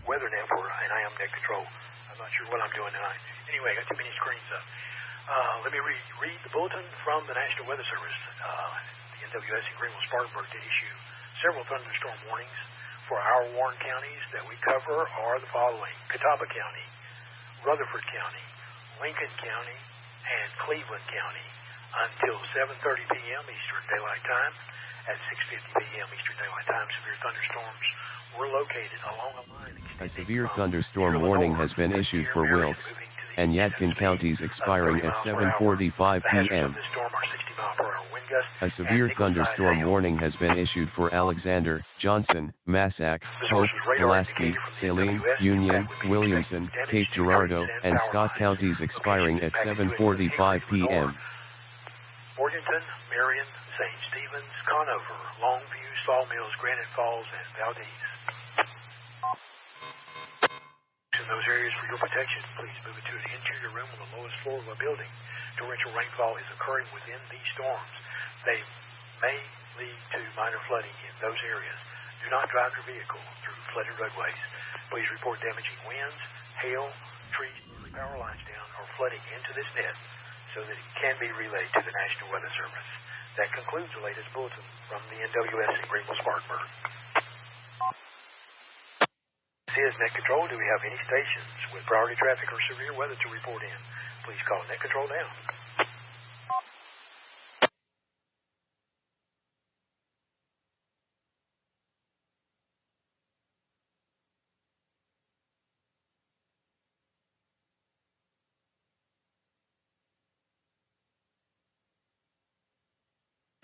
WeatherNet and I am net control. I'm not sure what I'm doing tonight. Anyway, I got too many screens up. Let me read the bulletin from the National Weather Service. The NWS in Greenville-Spartanburg did issue several thunderstorm warnings. For our warned counties that we cover are the following: Catawba County, Rutherford County, Lincoln County, and Cleveland County until 7:30 p.m. Eastern Daylight Time. At 6:50 p.m. Eastern Daylight Time, severe thunderstorms were located along a line. A severe thunderstorm warning has been issued for Wilkes and Yadkin counties expiring at 7:45 p.m. A severe thunderstorm warning has been issued for Alexander, Johnson, Massac, Hope, Pulaski, Saline, Union, Williamson, Cape Girardeau, and Scott counties expiring at 7:45 p.m. Morganton, Marion, St. Stephen's, Conover, Longview, Sawmills, Granite Falls, and Valdez. In those areas for your protection, please move into an interior room on the lowest floor of a building. Torrential rainfall is occurring within these storms. They may lead to minor flooding in those areas. Do not drive your vehicle through flooded roadways. Please report damaging winds, hail, trees, power lines down, or flooding into this net so that it can be relayed to the National Weather Service. That concludes the latest bulletin from the NWS in Greenville-Spartanburg. This is Net Control. Do we have any stations with priority traffic or severe weather to report in? Please call Net Control down.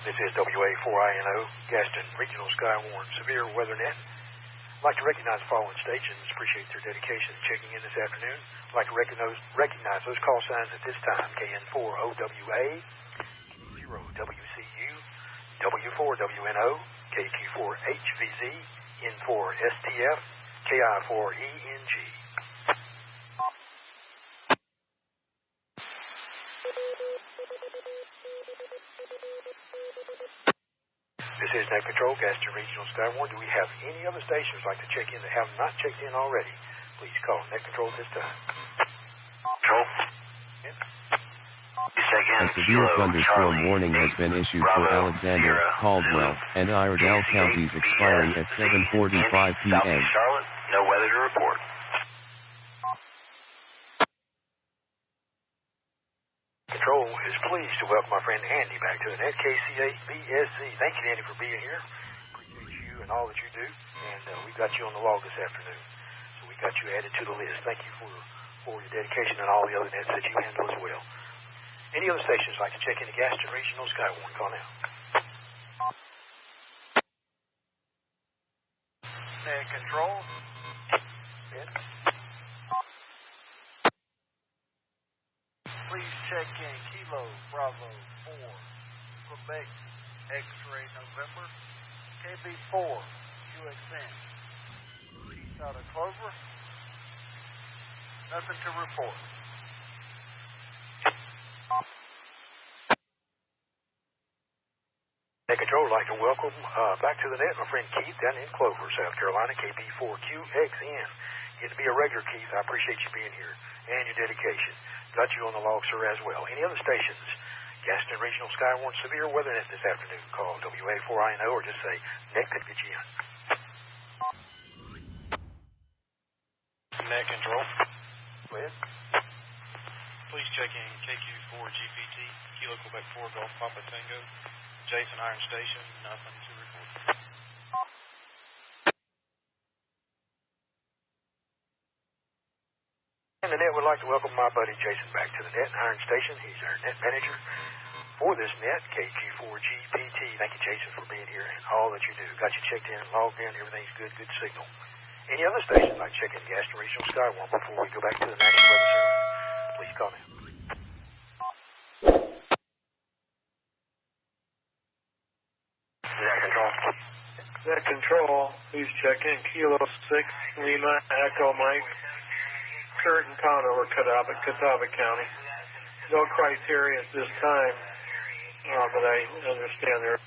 This is WA4INO, Gaston Regional Skywarn Severe Weather Net. I'd like to recognize the following stations. Appreciate their dedication in checking in this afternoon. I'd like to recognize those call signs at this time: KN4OWA, K0WCU, W4WNO, KQ4HVZ, N4STF, KI4ENG. This is Net Control, Gaston Regional Skywarn. Do we have any other stations like to check in that have not checked in already? Please call Net Control at this time. Control. A severe thunderstorm warning has been issued for Alexander, Caldwell, and Iredell counties expiring at 7:45 p.m. Charlotte, no weather to report. Control is pleased to welcome my friend Andy back to the net, KC8BSZ. Thank you, Andy, for being here. Appreciate you and all that you do. And we've got you on the log this afternoon. So we got you added to the list. Thank you for your dedication and all the other nets that you handle as well. Any other stations like to check into Gaston Regional Skywarn? Call now. Net Control. Ed? Please check in Kilo Bravo 4, Quebec X-Ray November, KB4, QXN. East out of Clover. Nothing to report. Net Control, I'd like to welcome back to the net my friend Keith down in Clover, South Carolina, KB4QXN. Get to be a regular, Keith. I appreciate you being here and your dedication. Got you on the log, sir, as well. Any other stations? Gaston Regional Skywarn Severe Weather Net this afternoon. Call WA4INO or just say Net could get you in. Net Control. Go ahead. Please check in KQ4GPT, Kilo Quebec 4 Golf Papa Tango, Jason Iron Station, nothing to report. And the net would like to welcome my buddy Jason back to the net Iron Station. He's our net manager for this net, KQ4GPT. Thank you, Jason, for being here and all that you do. Got you checked in, logged in, everything's good signal. Any other stations like check in Gaston Regional Skywarn before we go back to the National Weather Service? Please call now. Net Control. Net Control, please check in Kilo 6, Lima, Echo Mike, Curtin, Conover, Catawba County. No criteria at this time, but I understand there.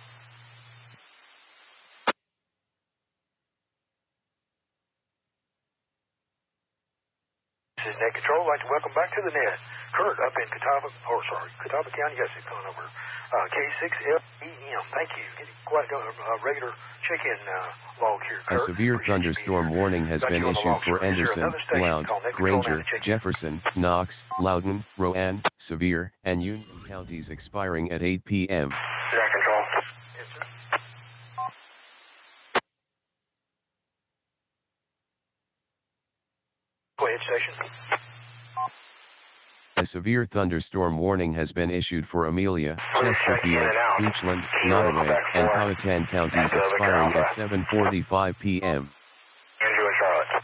Net Control. I'd like to welcome back to the net Kurt up in Catawba County. Yes, it's gone over. K6LEM. Thank you. Getting quite a regular check-in log here, Kurt. A severe thunderstorm warning has been issued for Anderson, Blount, Granger, Jefferson, Knox, Loudoun, Rowan, Sevier, and Union counties expiring at 8 p.m. Net Control. Yes, sir. Go ahead, station. A severe thunderstorm warning has been issued for Amelia, Chesterfield, Goochland, Nottoway, and Powhatan counties expiring at 7:45 p.m. Andrew and Charlotte.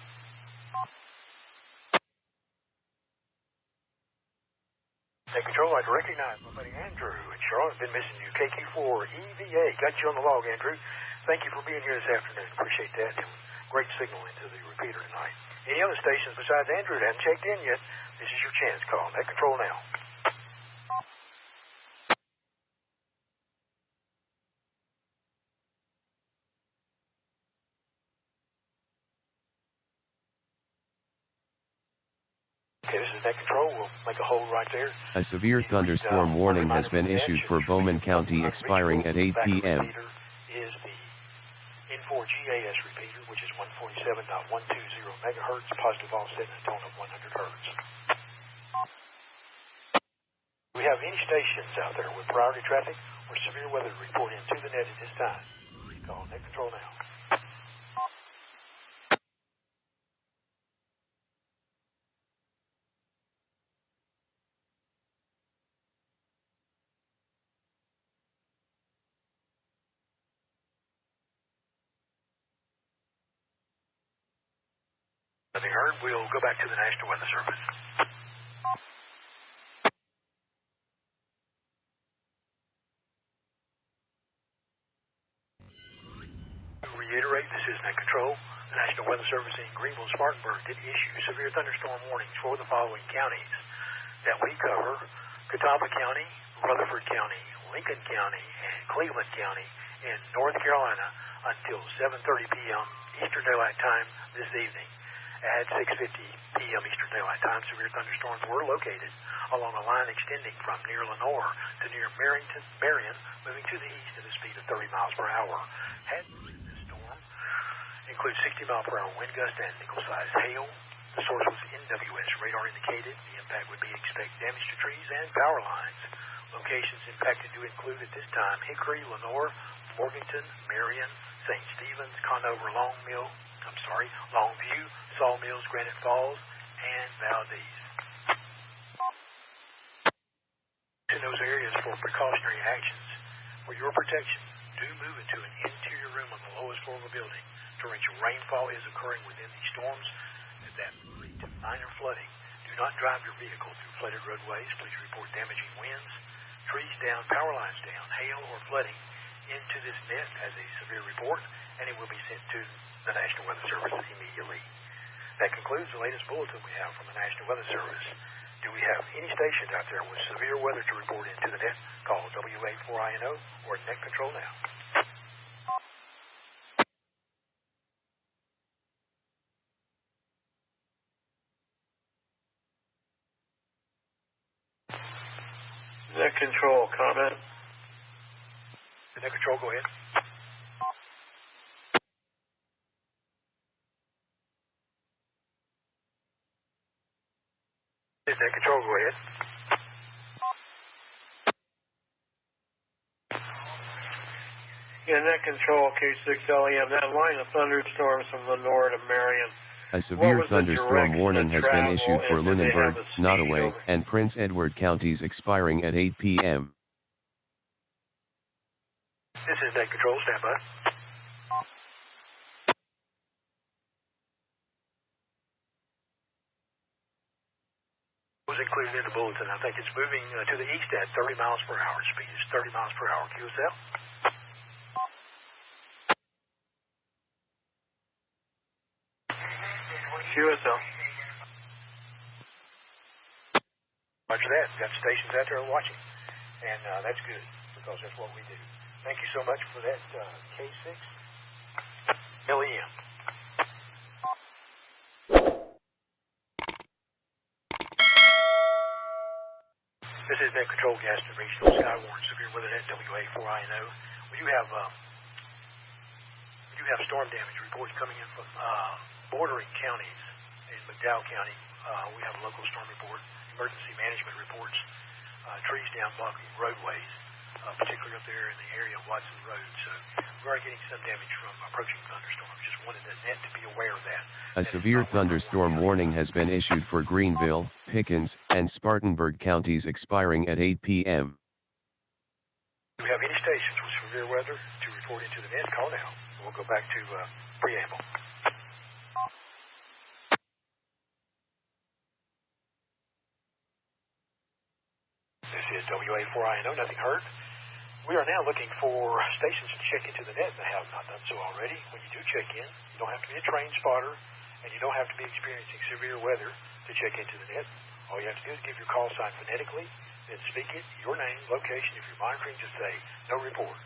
Net Control, I'd recognize my buddy Andrew and Charlotte. Been missing you. KQ4 EVA. Got you on the log, Andrew. Thank you for being here this afternoon. Appreciate that. And great signal into the repeater tonight. Any other stations besides Andrew that haven't checked in yet, this is your chance. Call Net Control now. Okay, this is Net Control. We'll make a hold right there. A severe thunderstorm warning has been issued for Bowman County expiring at 8 p.m. Is the N4GAS repeater, which is 147.120 megahertz, positive offset and a tone of 100 hertz. Do we have any stations out there with priority traffic or severe weather to report into the net at this time? Call Net Control now. Nothing heard. We'll go back to the National Weather Service. To reiterate, this is Net Control. The National Weather Service in Greenville, Spartanburg did issue severe thunderstorm warnings for the following counties that we cover: Catawba County, Rutherford County, Lincoln County, and Cleveland County in North Carolina until 7:30 p.m. Eastern Daylight Time this evening. At 6:50 p.m. Eastern Daylight Time, severe thunderstorms were located along a line extending from near Lenore to near Marion, moving to the east at a speed of 30 miles per hour. Had this storm includes 60-mile-per-hour wind gusts and nickel-sized hail. The source was NWS radar indicated. The impact would be expect damage to trees and power lines. Locations impacted to include at this time Hickory, Lenore, Morganton, Marion, St. Stephen's, Conover, Longview, Sawmills, Granite Falls, and Valdez. In those areas for precautionary actions for your protection, do move into an interior room on the lowest floor of a building. Torrential rainfall is occurring within these storms that lead to minor flooding. Do not drive your vehicle through flooded roadways. Please report damaging winds, trees down, power lines down, hail, or flooding into this net as a severe report, and it will be sent to the National Weather Service immediately. That concludes the latest bulletin we have from the National Weather Service. Do we have any stations out there with severe weather to report into the net? Call WA4INO or Net Control now. Net Control, comment. Net Control, go ahead. Net Control, go ahead. Yeah, Net Control, K6LEM. That line of thunderstorms from Lenore to Marion. A severe thunderstorm warning has been issued for Lunenburg, Nottoway, and Prince Edward counties expiring at 8 p.m. This is Net Control, stand by. Was included in the bulletin. I think it's moving to the east at 30 miles per hour. Speed is 30 miles per hour. QSL. QSL. Roger that. Got stations out there watching. And that's good because that's what we do. Thank you so much for that, K6 LEM. This is Net Control, Gaston Regional Skywarn Severe Weather Net WA4INO. We do have storm damage reports coming in from bordering counties in McDowell County. We have a local storm report, emergency management reports, trees down blocking roadways, particularly up there in the area of Watson Road. So we are getting some damage from approaching thunderstorms. Just wanted the net to be aware of that. A severe thunderstorm warning has been issued for Greenville, Pickens, and Spartanburg counties expiring at 8 p.m. Do we have any stations with severe weather to report into the net? Call now. We'll go back to preamble. This is WA4INO, nothing heard. We are now looking for stations to check into the net that have not done so already. When you do check in, you don't have to be a trained spotter, and you don't have to be experiencing severe weather to check into the net. All you have to do is give your call sign phonetically, then speak it, your name, location. If you're monitoring, just say, no report.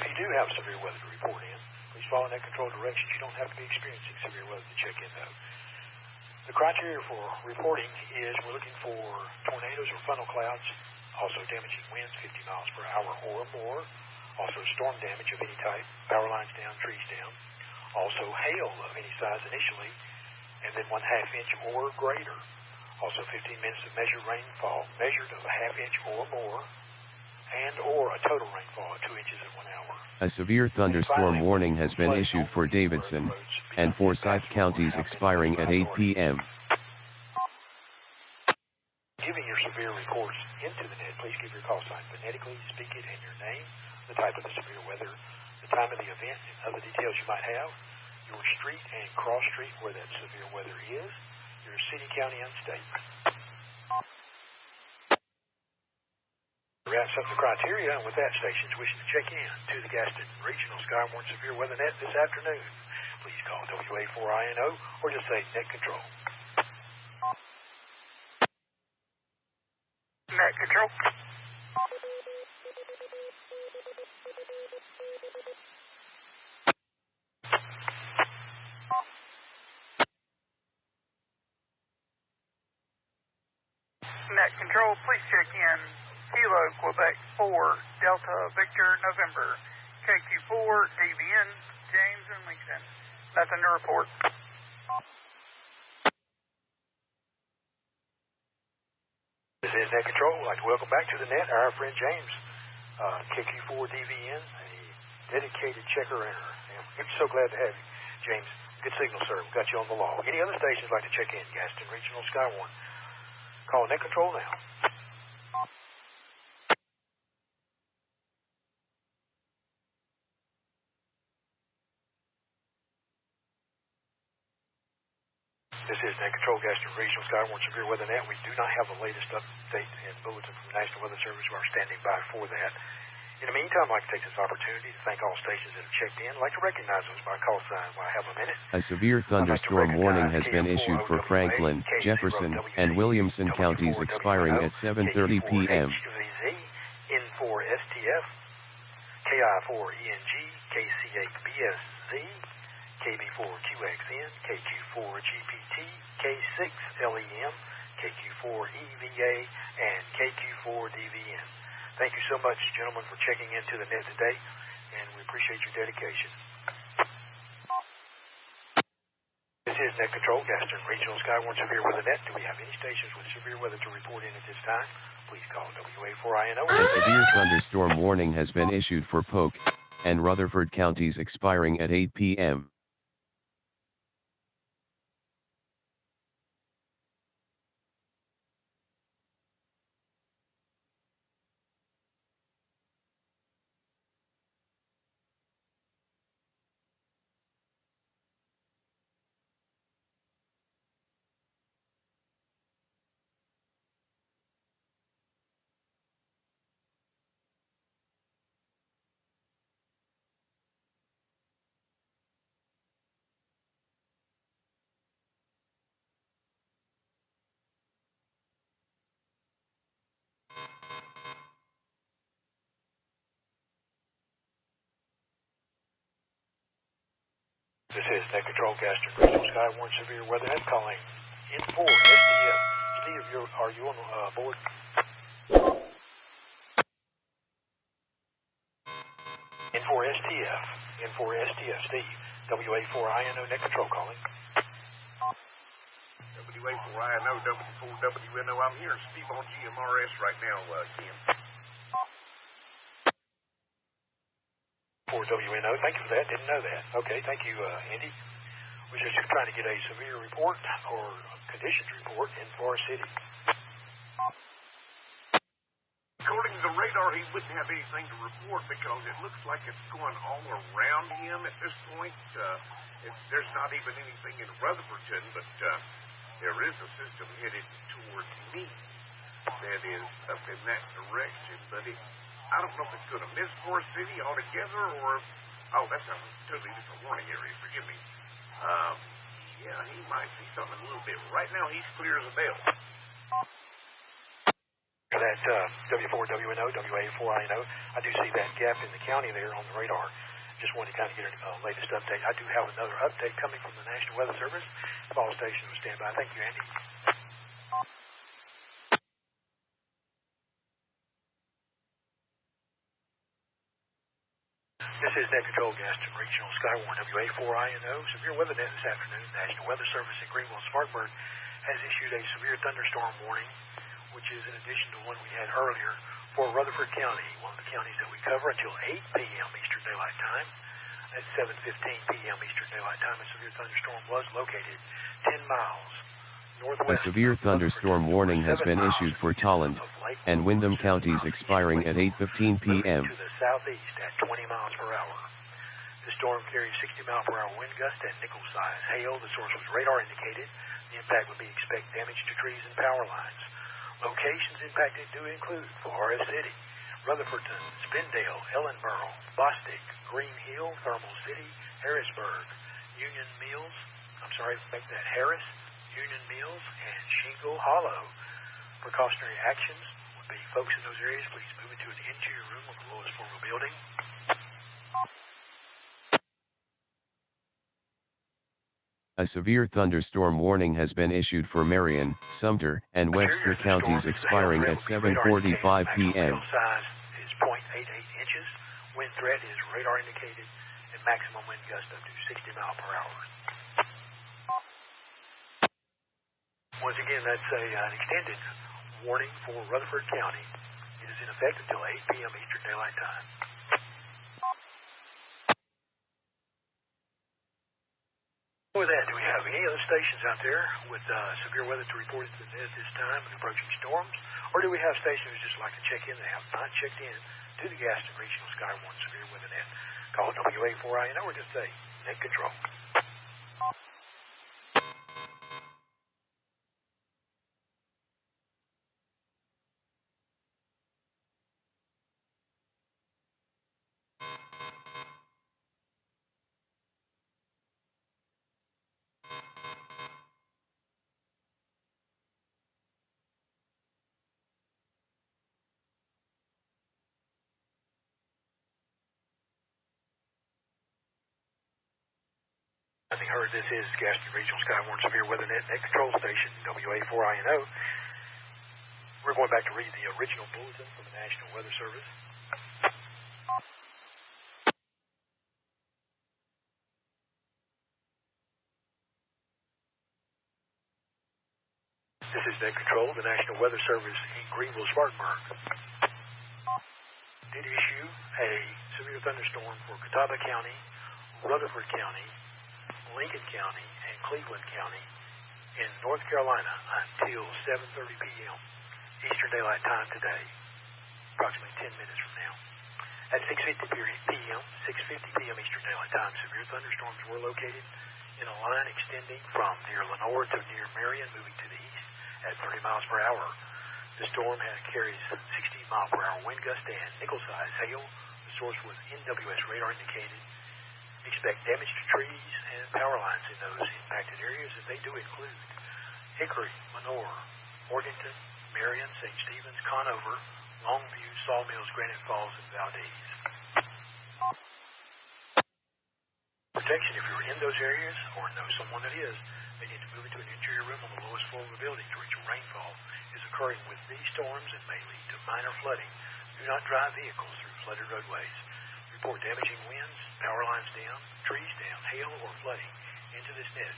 If you do have severe weather to report in, please follow net control directions. You don't have to be experiencing severe weather to check in, though. The criteria for reporting is we're looking for tornadoes or funnel clouds, also damaging winds 50 miles per hour or more, also storm damage of any type, power lines down, trees down, also hail of any size initially, and then 1/2 inch or greater. Also 15 minutes of measured rainfall, measured of 1/2 inch or more, and or a total rainfall of 2 inches in 1 hour. A severe thunderstorm warning has been issued for Davidson and Forsyth counties expiring at 8 p.m. Giving your severe reports into the net, please give your call sign phonetically, speak it, and your name, the type of the severe weather, the time of the event, and other details you might have, your street and cross street where that severe weather is, your city, county, and state. Wraps up the criteria, and with that, stations wishing to check in to the Gaston Regional Skywarn Severe Weather Net this afternoon, please call WA4INO or just say Net Control. Net Control. Net Control, please check in. Kilo, Quebec 4, Delta, Victor, November. KQ4, DVN, James and Lincoln. Nothing to report. This is Net Control. I'd like to welcome back to the net our friend James, KQ4 DVN, a dedicated checker inner. And we're so glad to have you, James. Good signal, sir. We've got you on the law. Any other stations like to check in? Gaston Regional Skywarn. Call Net Control now. This is Net Control, Gaston Regional Skywarn Severe Weather Net. We do not have the latest update and bulletin from the National Weather Service. We are standing by for that. In the meantime, I'd like to take this opportunity to thank all stations that have checked in. I'd like to recognize those by call sign while I have a minute. A severe thunderstorm warning has been issued for Franklin, Jefferson, and Williamson counties expiring at 7:30 p.m. N4STF, KI4ENG, KC8BSZ, KB4QXN, KQ4GPT, K6LEM, KQ4EVA, and KQ4DVN. Thank you so much, gentlemen, for checking into the net today, and we appreciate your dedication. This is Net Control, Gaston Regional Skywarn Severe Weather Net. Do we have any stations with severe weather to report in at this time? Please call WA4INO. A severe thunderstorm warning has been issued for Polk and Rutherford counties expiring at 8 p.m. This is Net Control, Gaston Regional Skywarn Severe Weather Net calling N4STF. Steve, are you on board? N4STF, Steve. WA4INO, net control calling. WA4INO, W4WNO. I'm hearing Steve on GMRS right now, Ken. 4WNO, thank you for that. Didn't know that. Okay, thank you, Andy. We're just trying to get a severe report or conditions report in Forest City. According to the radar, he wouldn't have anything to report because it looks like it's going all around him at this point. There's not even anything in Rutherford, but there is a system headed towards me that is up in that direction. But I don't know if it's going to miss Forest City altogether or... Oh, that's a totally different warning area. Forgive me. Yeah, he might see something a little bit. Right now, he's clear as a bell. That W4WNO, WA4INO, I do see that gap in the county there on the radar. Just wanted to kind of get a latest update. I do have another update coming from the National Weather Service. Fall station will stand by. Thank you, Andy. This is Net Control, Gaston Regional Skywarn, WA4INO. Severe weather net this afternoon. National Weather Service in Greenville, Spartanburg has issued a severe thunderstorm warning, which is in addition to one we had earlier for Rutherford County, one of the counties that we cover until 8 p.m. Eastern Daylight Time. At 7:15 p.m. Eastern Daylight Time, a severe thunderstorm was located 10 miles northwest. A severe thunderstorm warning has been issued for Tolland and Windham counties expiring at 8:15 p.m. To the southeast at 20 miles per hour. The storm carries 60 mile per hour wind gust and nickel-sized hail. The source was radar indicated. The impact would be expect damage to trees and power lines. Locations impacted do include Forest City, Rutherfordton, Spindale, Ellenboro, Bostic, Green Hill, Thermal City, Harris, Union Mills, and Shingle Hollow. Precautionary actions would be folks in those areas, please move into an interior room of the lowest floor of a building. A severe thunderstorm warning has been issued for Marion, Sumter, and Webster counties expiring at 7:45 p.m. Size is 0.88 inches. Wind threat is radar indicated, and maximum wind gust up to 60 miles per hour. Once again, that's an extended warning for Rutherford County. It is in effect until 8 p.m. Eastern Daylight Time. With that, do we have any other stations out there with severe weather to report to the net at this time with approaching storms? Or do we have stations who just like to check in that have not checked in to the Gaston Regional Skywarn Severe Weather Net? Call WA4INO or just say net control. Nothing heard. This is Gaston Regional Skywarn Severe Weather Net Control Station, WA4INO. We're going back to read the original bulletin from the National Weather Service. This is Net Control, the National Weather Service in Greenville, Spartanburg. Did issue a severe thunderstorm for Catawba County, Rutherford County, Lincoln County, and Cleveland County in North Carolina until 7:30 p.m. Eastern Daylight Time today, approximately 10 minutes from now. At 6:50 p.m. Eastern Daylight Time, severe thunderstorms were located in a line extending from near Lenoir to near Marion, moving to the east at 30 miles per hour. The storm carries 60 mile per hour wind gust and nickel-sized hail. The source was NWS radar indicated. Expect damage to trees and power lines in those impacted areas, and they do include Hickory, Lenoir, Morganton, Marion, St. Stephen's, Conover, Longview, Sawmills, Granite Falls, and Valdez. Protection, if you're in those areas or know someone that is, They need to move into an interior room on the lowest floor of the building. Torrential rainfall is occurring with these storms and may lead to minor flooding. Do not drive vehicles through flooded roadways. Report damaging winds, power lines down, trees down, hail, or flooding into this net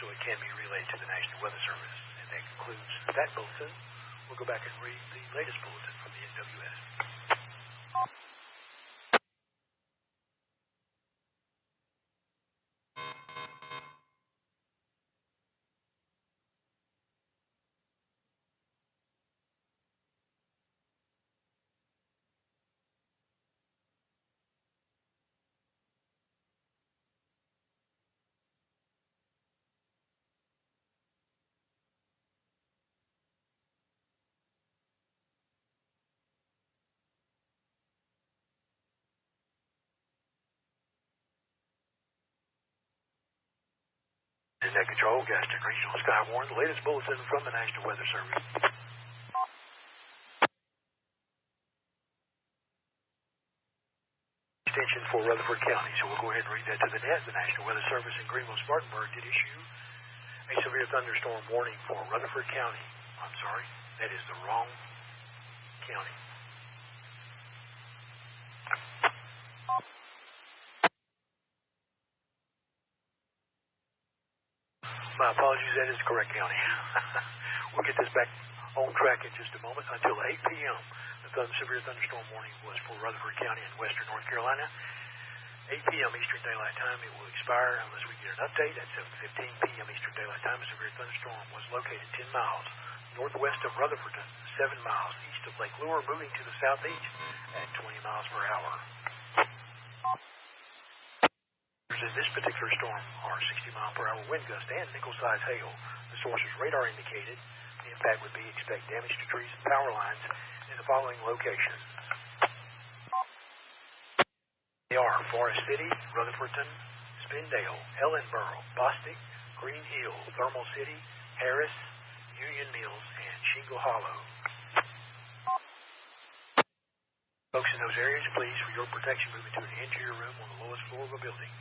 so it can be relayed to the National Weather Service. And that concludes that bulletin. We'll go back and read the latest bulletin from the NWS. Net Control, Gaston Regional Skywarn, the latest bulletin from the National Weather Service. Extension for Rutherford County, so we'll go ahead and read that to the net. The National Weather Service in Greenville-Spartanburg did issue a severe thunderstorm warning for Rutherford County. I'm sorry, that is the wrong county. My apologies, that is the correct county. We'll get this back on track in just a moment. Until 8 p.m., the severe thunderstorm warning was for Rutherford County in western North Carolina. 8 p.m. Eastern Daylight Time, it will expire unless we get an update. At 7:15 p.m. Eastern Daylight Time, a severe thunderstorm was located 10 miles northwest of Rutherford, 7 miles east of Lake Lure, moving to the southeast at 20 miles per hour. In this particular storm are 60-mile-per-hour wind gusts and nickel-size hail. The source's radar indicated the impact would be expect damage to trees and power lines in the following locations. They are Forest City, Rutherfordton, Spindale, Ellenboro, Bostic, Green Hill, Thermal City, Harris, Union Mills, and Shingle Hollow. Folks in those areas, please, for your protection, move into an interior room on the lowest floor of a building.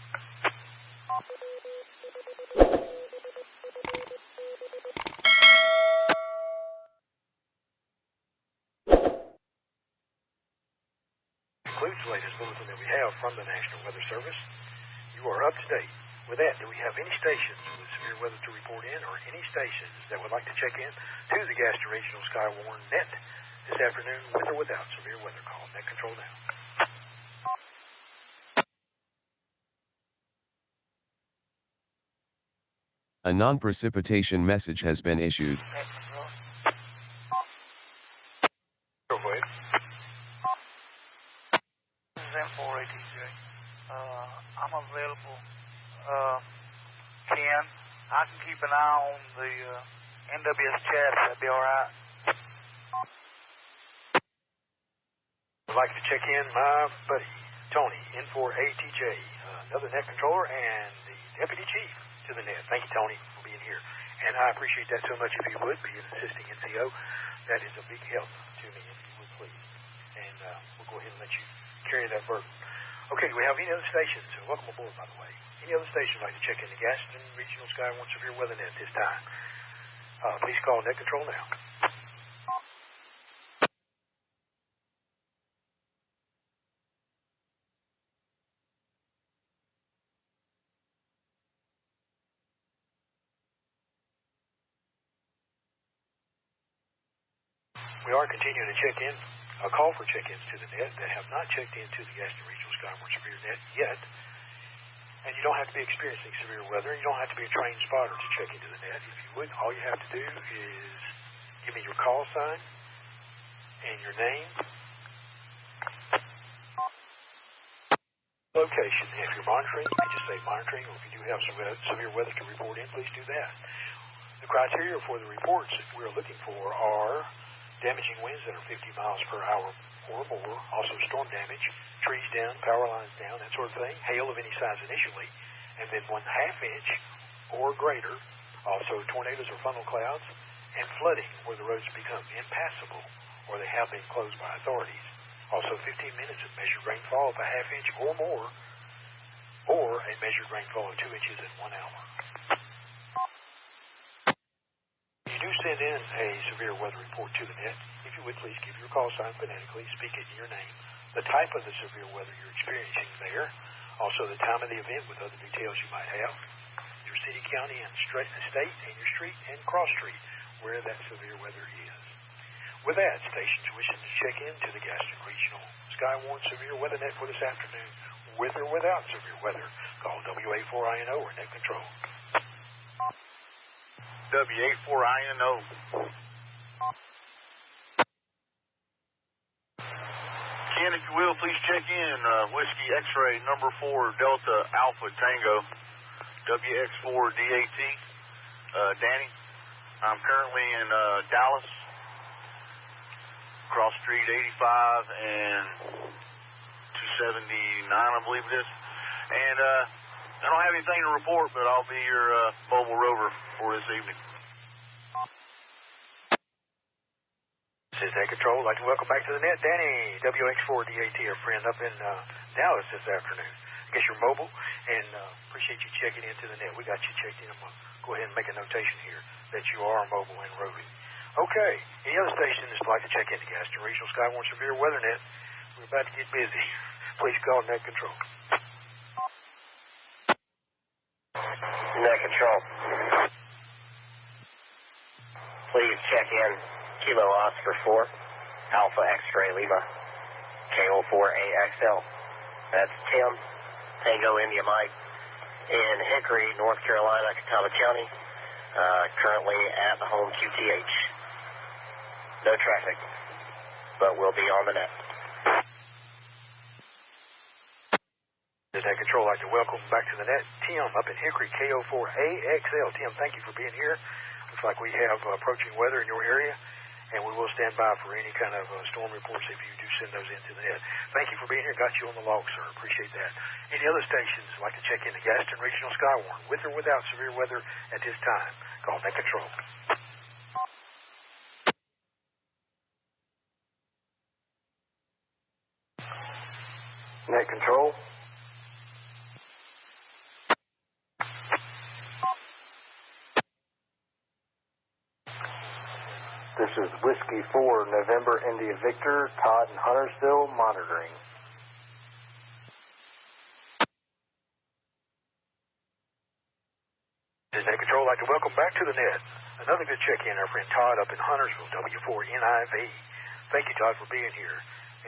Concludes the latest bulletin that we have from the National Weather Service. You are up to date. With that, do we have any stations with severe weather to report in, or any stations that would like to check in to the Gaston Regional Skywarn net this afternoon, with or without severe weather? Call Net Control now. A non-precipitation message has been issued. Go ahead. This is M4ATJ. I'm available. Ken, I can keep an eye on the NWS chat. That'd be all right. I'd like to check in my buddy, Tony, N4ATJ, another net controller, and the deputy chief to the net. Thank you, Tony, for being here. And I appreciate that so much. If you would be an assisting NCO, that is a big help to me, if you would please. And we'll go ahead and let you carry that burden. Okay, do we have any other stations? Welcome aboard, by the way. Any other stations like to check in the Gaston Regional Skywarn Severe Weather Net this time? Please call Net Control now. We are continuing to check in, a call for check-ins to the net that have not checked into the Gaston Regional Skywarn Severe Net yet. And you don't have to be experiencing severe weather. You don't have to be a trained spotter to check into the net. If you would, all you have to do is give me your call sign and your name, location. If you're monitoring, you can just say monitoring, or if you do have some severe weather to report in, please do that. The criteria for the reports that we're looking for are damaging winds that are 50 miles per hour or more, also storm damage, trees down, power lines down, that sort of thing, hail of any size initially, and then 1/2 inch or greater, also tornadoes or funnel clouds, and flooding where the roads become impassable or they have been closed by authorities. Also 15 minutes of measured rainfall of 1/2 inch or more, or a measured rainfall of 2 inches in 1 hour. send in a severe weather report to the net, if you would please give your call sign phonetically, speak it in your name, the type of the severe weather you're experiencing there, also the time of the event with other details you might have, your city, county, and state, and your street and cross street where that severe weather is. With that, stations wishing to check in to the Gaston Regional Skywarn Severe Weather Net for this afternoon, with or without severe weather, call WA4INO or Net Control. WA4INO. Ken, if you will, please check in. Whiskey X-ray number 4 Delta Alpha Tango, WX4DAT. Danny, I'm currently in Dallas, cross street 85 and 279, I believe it is. And I don't have anything to report, but I'll be your mobile rover for this evening. This is Net Control. I'd like to welcome back to the net Danny, WX4DAT, our friend up in Dallas this afternoon. I guess you're mobile, and appreciate you checking into the net. We got you checked in. I'm going to go ahead and make a notation here that you are mobile and roving. Okay, any other station that's like to check into Gaston Regional Skywarn Severe Weather Net? We're about to get busy. Please call Net Control. Net Control. Please check in Kilo Oscar 4, Alpha X-Ray Lima, KO4AXL. That's Tim, Tango India Mike, in Hickory, North Carolina, Catawba County, currently at the home QTH. No traffic, but we'll be on the net. The Net Control, I'd like to welcome back to the net Tim up in Hickory, KO4AXL. Tim, thank you for being here. Looks like we have approaching weather in your area, and we will stand by for any kind of storm reports if you do send those into the net. Thank you for being here. Got you on the log, sir. Appreciate that. Any other stations like to check into Gaston Regional Skywarn, with or without severe weather at this time? Call Net Control. Net Control. This is Whiskey 4, November, India Victor, Todd in Huntersville, monitoring. This is Net Control. I'd like to welcome back to the net another good check-in, our friend Todd up in Huntersville, W4NIV. Thank you, Todd, for being here,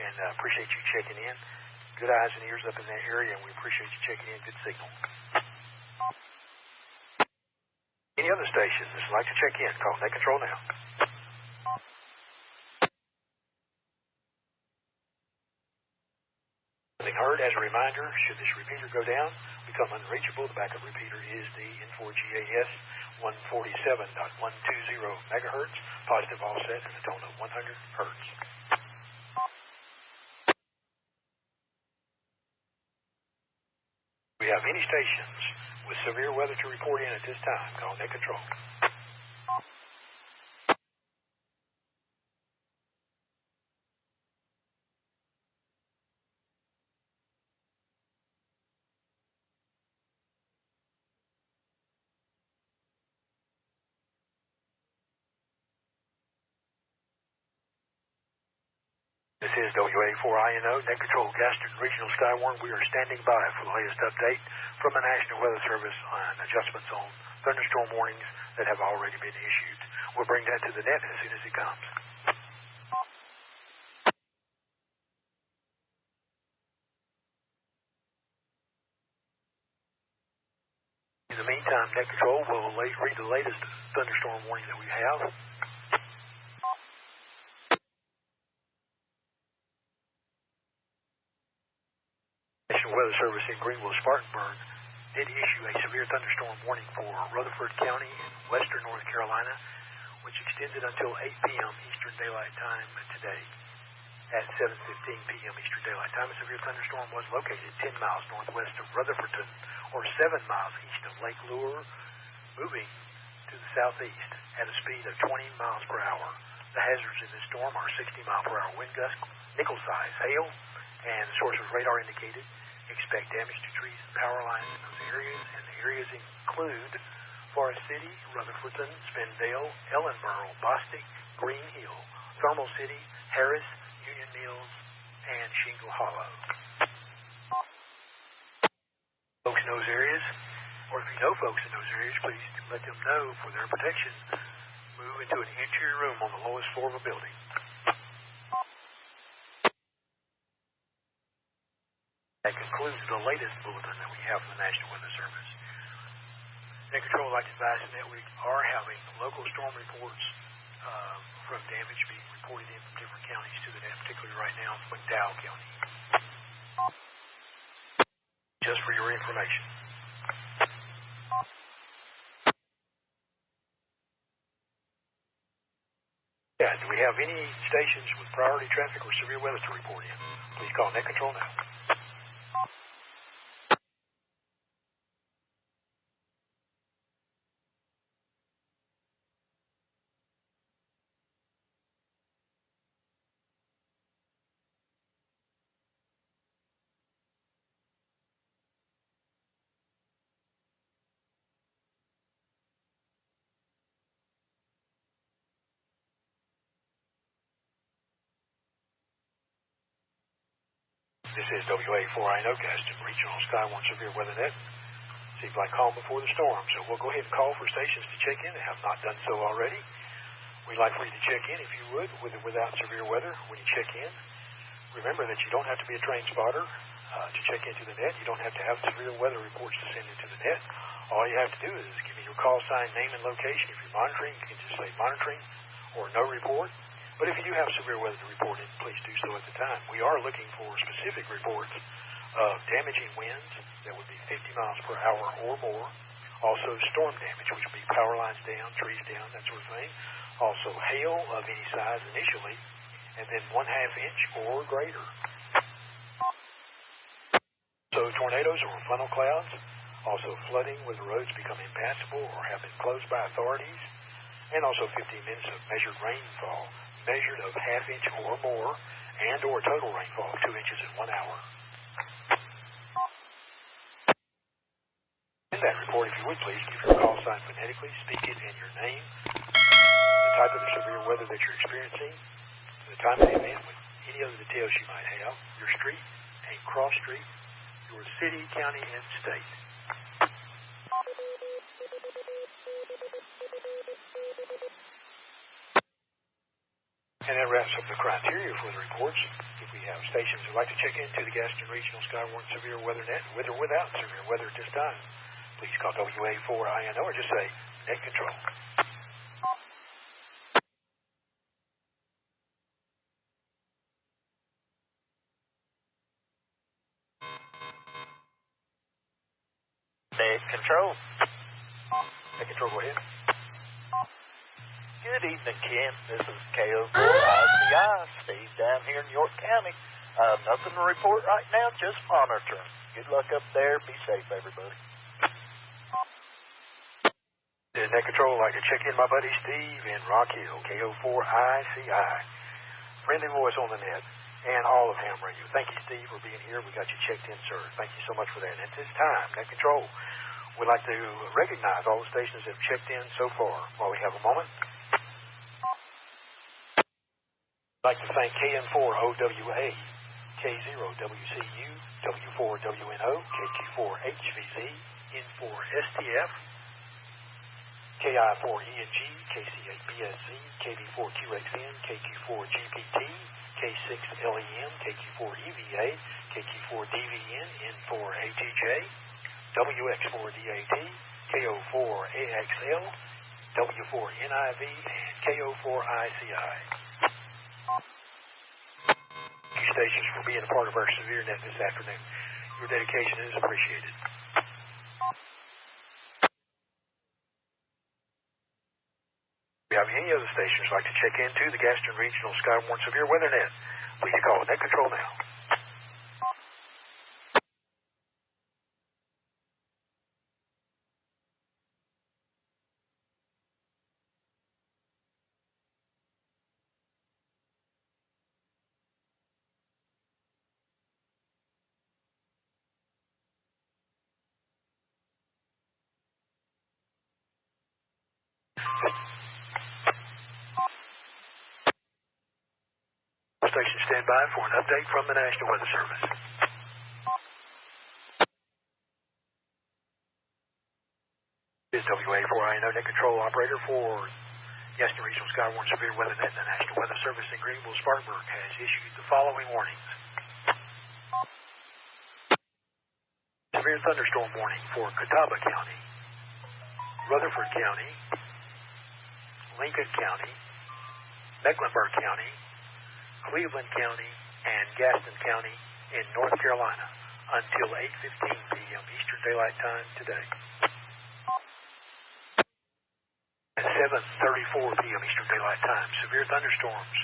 and appreciate you checking in. Good eyes and ears up in that area, and we appreciate you checking in. Good signal. Any other stations that like to check in, call Net Control now. Heard. As a reminder, should this repeater go down, become unreachable, the backup repeater is the N4GAS 147.120 megahertz, positive offset, and a tone of 100 hertz. We have any stations with severe weather to report in at this time, call Net Control. This is WA4INO, Net Control, Gaston Regional Skywarn. We are standing by for the latest update from the National Weather Service on adjustments on thunderstorm warnings that have already been issued. We'll bring that to the net as soon as it comes. In the meantime, Net Control will read the latest thunderstorm warning that we have. National Weather Service in Greenville-Spartanburg did issue a severe thunderstorm warning for Rutherford County in western North Carolina, which extended until 8 p.m. Eastern Daylight Time today. At 7:15 p.m. Eastern Daylight Time, a severe thunderstorm was located 10 miles northwest of Rutherford, or 7 miles east of Lake Lure, moving to the southeast at a speed of 20 miles per hour. The hazards in this storm are 60-mile-per-hour wind gusts, nickel-size hail, and the source of radar indicated. Expect damage to trees and power lines in those areas, and the areas include Forest City, Rutherford, Spindale, Ellenboro, Bostic, Green Hill, Thermal City, Harris, Union Mills, and Shingle Hollow. Folks in those areas, or if you know folks in those areas, please let them know for their protection. Move into an interior room on the lowest floor of a building. That concludes the latest bulletin that we have from the National Weather Service. Net Control would like to advise that we are having local storm reports from damage being reported in from different counties to the net, particularly right now in McDowell County. Just for your information. Yeah, do we have any stations with priority traffic or severe weather to report in? Please call Net Control now. This is WA4INO Gaston Regional Skywarn Severe Weather Net. Seems like calm before the storm, so we'll go ahead and call for stations to check in that have not done so already. We'd like for you to check in, if you would, with or without severe weather when you check in. Remember that you don't have to be a train spotter to check into the net. You don't have to have severe weather reports to send into the net. All you have to do is give me your call sign, name, and location. If you're monitoring, you can just say monitoring or no report. But if you do have severe weather to report in, please do so at the time. We are looking for specific reports of damaging winds that would be 50 miles per hour or more. Also storm damage, which would be power lines down, trees down, that sort of thing. Also hail of any size initially, and then 1/2 inch or greater. So tornadoes or funnel clouds. Also flooding where the roads become impassable or have been closed by authorities. And also 15 minutes of measured rainfall, measured of 1/2 inch or more, and or total rainfall of 2 inches in 1 hour. In that report, if you would please, give your call sign phonetically, speak it in your name, the type of the severe weather that you're experiencing, the time of the event, with any other details you might have, your street and cross street, your city, county, and state. And that wraps up the criteria for the reports. If we have stations who'd like to check into the Gaston Regional Skywarn Severe Weather Net, with or without severe weather at this time, please call WA4INO or just say Net Control. Net Control. Net Control, go ahead. Good evening, Ken. This is KO4ICI, Steve, down here in York County. Nothing to report right now, just monitoring. Good luck up there. Be safe, everybody. Net Control, I'd like to check in my buddy Steve in Rock Hill, KO4ICI. Friendly voice on the net, and all of ham radio. Thank you, Steve, for being here. We got you checked in, sir. Thank you so much for that. And at this time, Net Control, we'd like to recognize all the stations that have checked in so far. While we have a moment, I'd like to thank KN4OWA, K0WCU, W4WNO, KQ4HVZ, N4STF, KI4ENG, KC8BSZ, KB4QXN, KQ4GPT, K6LEM, KQ4EVA, KQ4DVN, N4ATJ, WX4DAT, KO4AXL, W4NIV, and KO4ICI. Thank you, stations, for being a part of our Severe Net this afternoon. Your dedication is appreciated. If you have any other stations like to check into the Gaston Regional Skywarn Severe Weather Net, please call Net Control now. Station stand by for an update from the National Weather Service. This is WA4INO net control operator for Gaston Regional Skywarn Severe Weather Net. The National Weather Service in Greenville, Spartanburg has issued the following warnings. Severe thunderstorm warning for Catawba County, Rutherford County, Lincoln County, Mecklenburg County, Cleveland County, and Gaston County in North Carolina until 8:15 p.m. Eastern Daylight Time today. At 7:34 p.m. Eastern Daylight Time, severe thunderstorms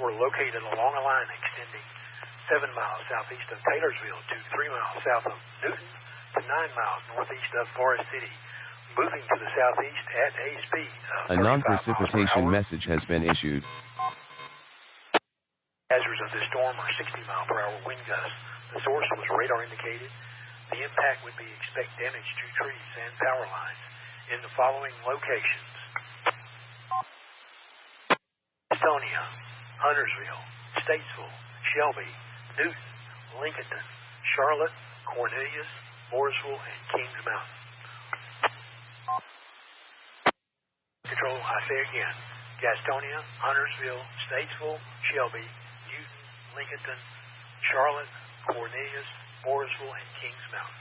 were located along a line extending 7 miles southeast of Taylorsville to 3 miles south of Newton to 9 miles northeast of Forest City, moving to the southeast at a speed of 35 miles per hour. A non-precipitation message has been issued. Hazards of this storm are 60-mile-per-hour wind gusts. The source was radar indicated. The impact would be expect damage to trees and power lines in the following locations: Estonia, Huntersville, Statesville, Shelby, Newton, Lincolnton, Charlotte, Cornelius, Morrisville, and Kings Mountain. Control, I say again, Gastonia, Huntersville, Statesville, Shelby, Newton, Lincolnton, Charlotte, Cornelius, Morrisville, and Kings Mountain.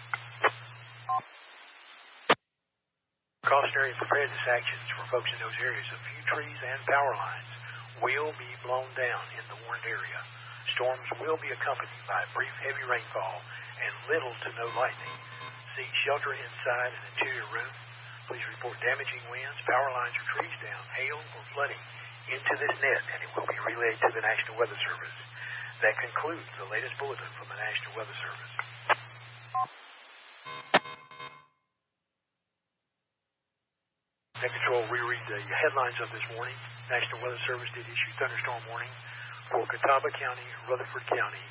Cautionary and preparedness actions for folks in those areas. A few trees and power lines will be blown down in the warned area. Storms will be accompanied by brief heavy rainfall and little to no lightning. Seek shelter inside an interior room. Please report damaging winds, power lines, or trees down, hail, or flooding into this net, and it will be relayed to the National Weather Service. That concludes the latest bulletin from the National Weather Service. Net Control reread the headlines of this morning. National Weather Service did issue thunderstorm warning for Catawba County, Rutherford County,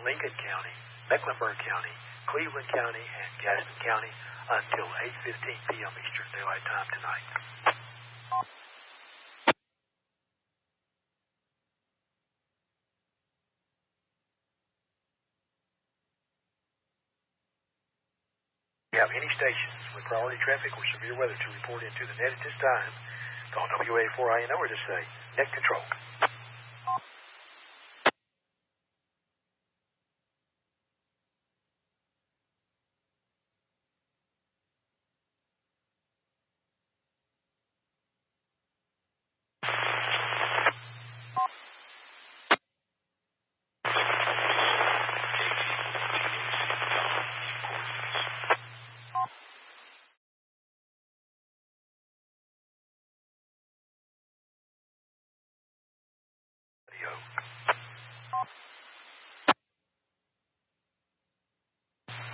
Lincoln County, Mecklenburg County, Cleveland County, and Gaston County until 8:15 p.m. Eastern Daylight Time tonight. If you have any stations with priority traffic or severe weather to report into the net at this time, call WA4INO or just say net control.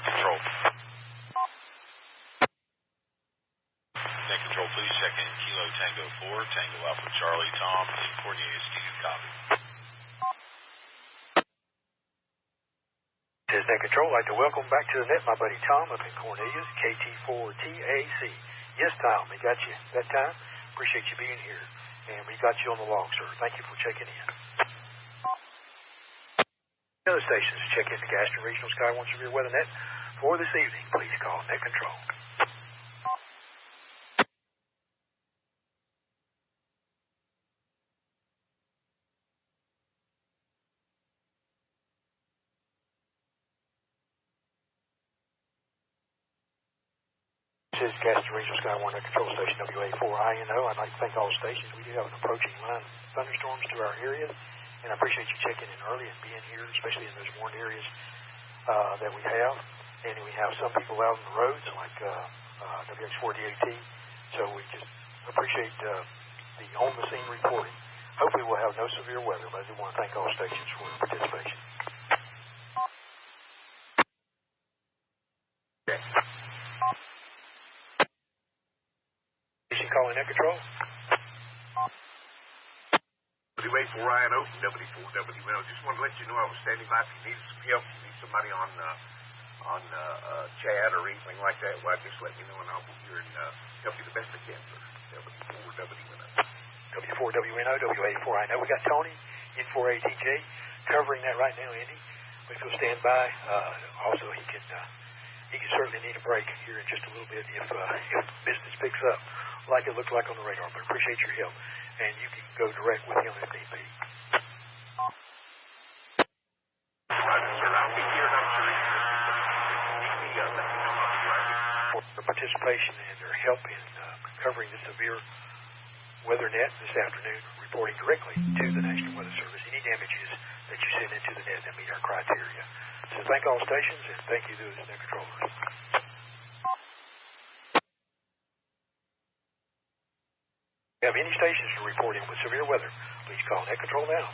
Control. Net Control, please check in Kilo Tango 4, Tango Alpha Charlie Tom, and Cornelius, do you copy? This is Net Control. I'd like to welcome back to the net my buddy Tom up in Cornelius, KT4TAC. Yes, Tom, we got you that time. Appreciate you being here. And we got you on the log, sir. Thank you for checking in. Other stations to check into Gaston Regional Skywarn Severe Weather Net for this evening. Please call Net Control. This is Gaston Regional Skywarn Net Control Station WA4INO. I'd like to thank all stations. We do have an approaching line of thunderstorms to our area, and I appreciate you checking in early and being here, especially in those warned areas that we have. And we have some people out on the roads like WX4DAT, so we just appreciate the on-the-scene reporting. Hopefully we'll have no severe weather, but I do want to thank all stations for their participation. Calling Net Control. WA4INO from W4WL. Just want to let you know I was standing by if you needed some help. If you need somebody on chat or anything like that, well, just let me know and I'll be here and help you the best I can, sir. W4WNO. W4WNO, W84. I know we got Tony in for ATJ covering that right now, Andy. If he'll stand by, also he can certainly need a break here in just a little bit if business picks up like it looked like on the radar. But appreciate your help, and you can go direct with him if need be. For participation and their help in covering the severe weather net this afternoon, reporting directly to the National Weather Service any damages that you send into the net that meet our criteria. So thank all stations, and thank you to the net controllers. If you have any stations to report in with severe weather, please call net control now.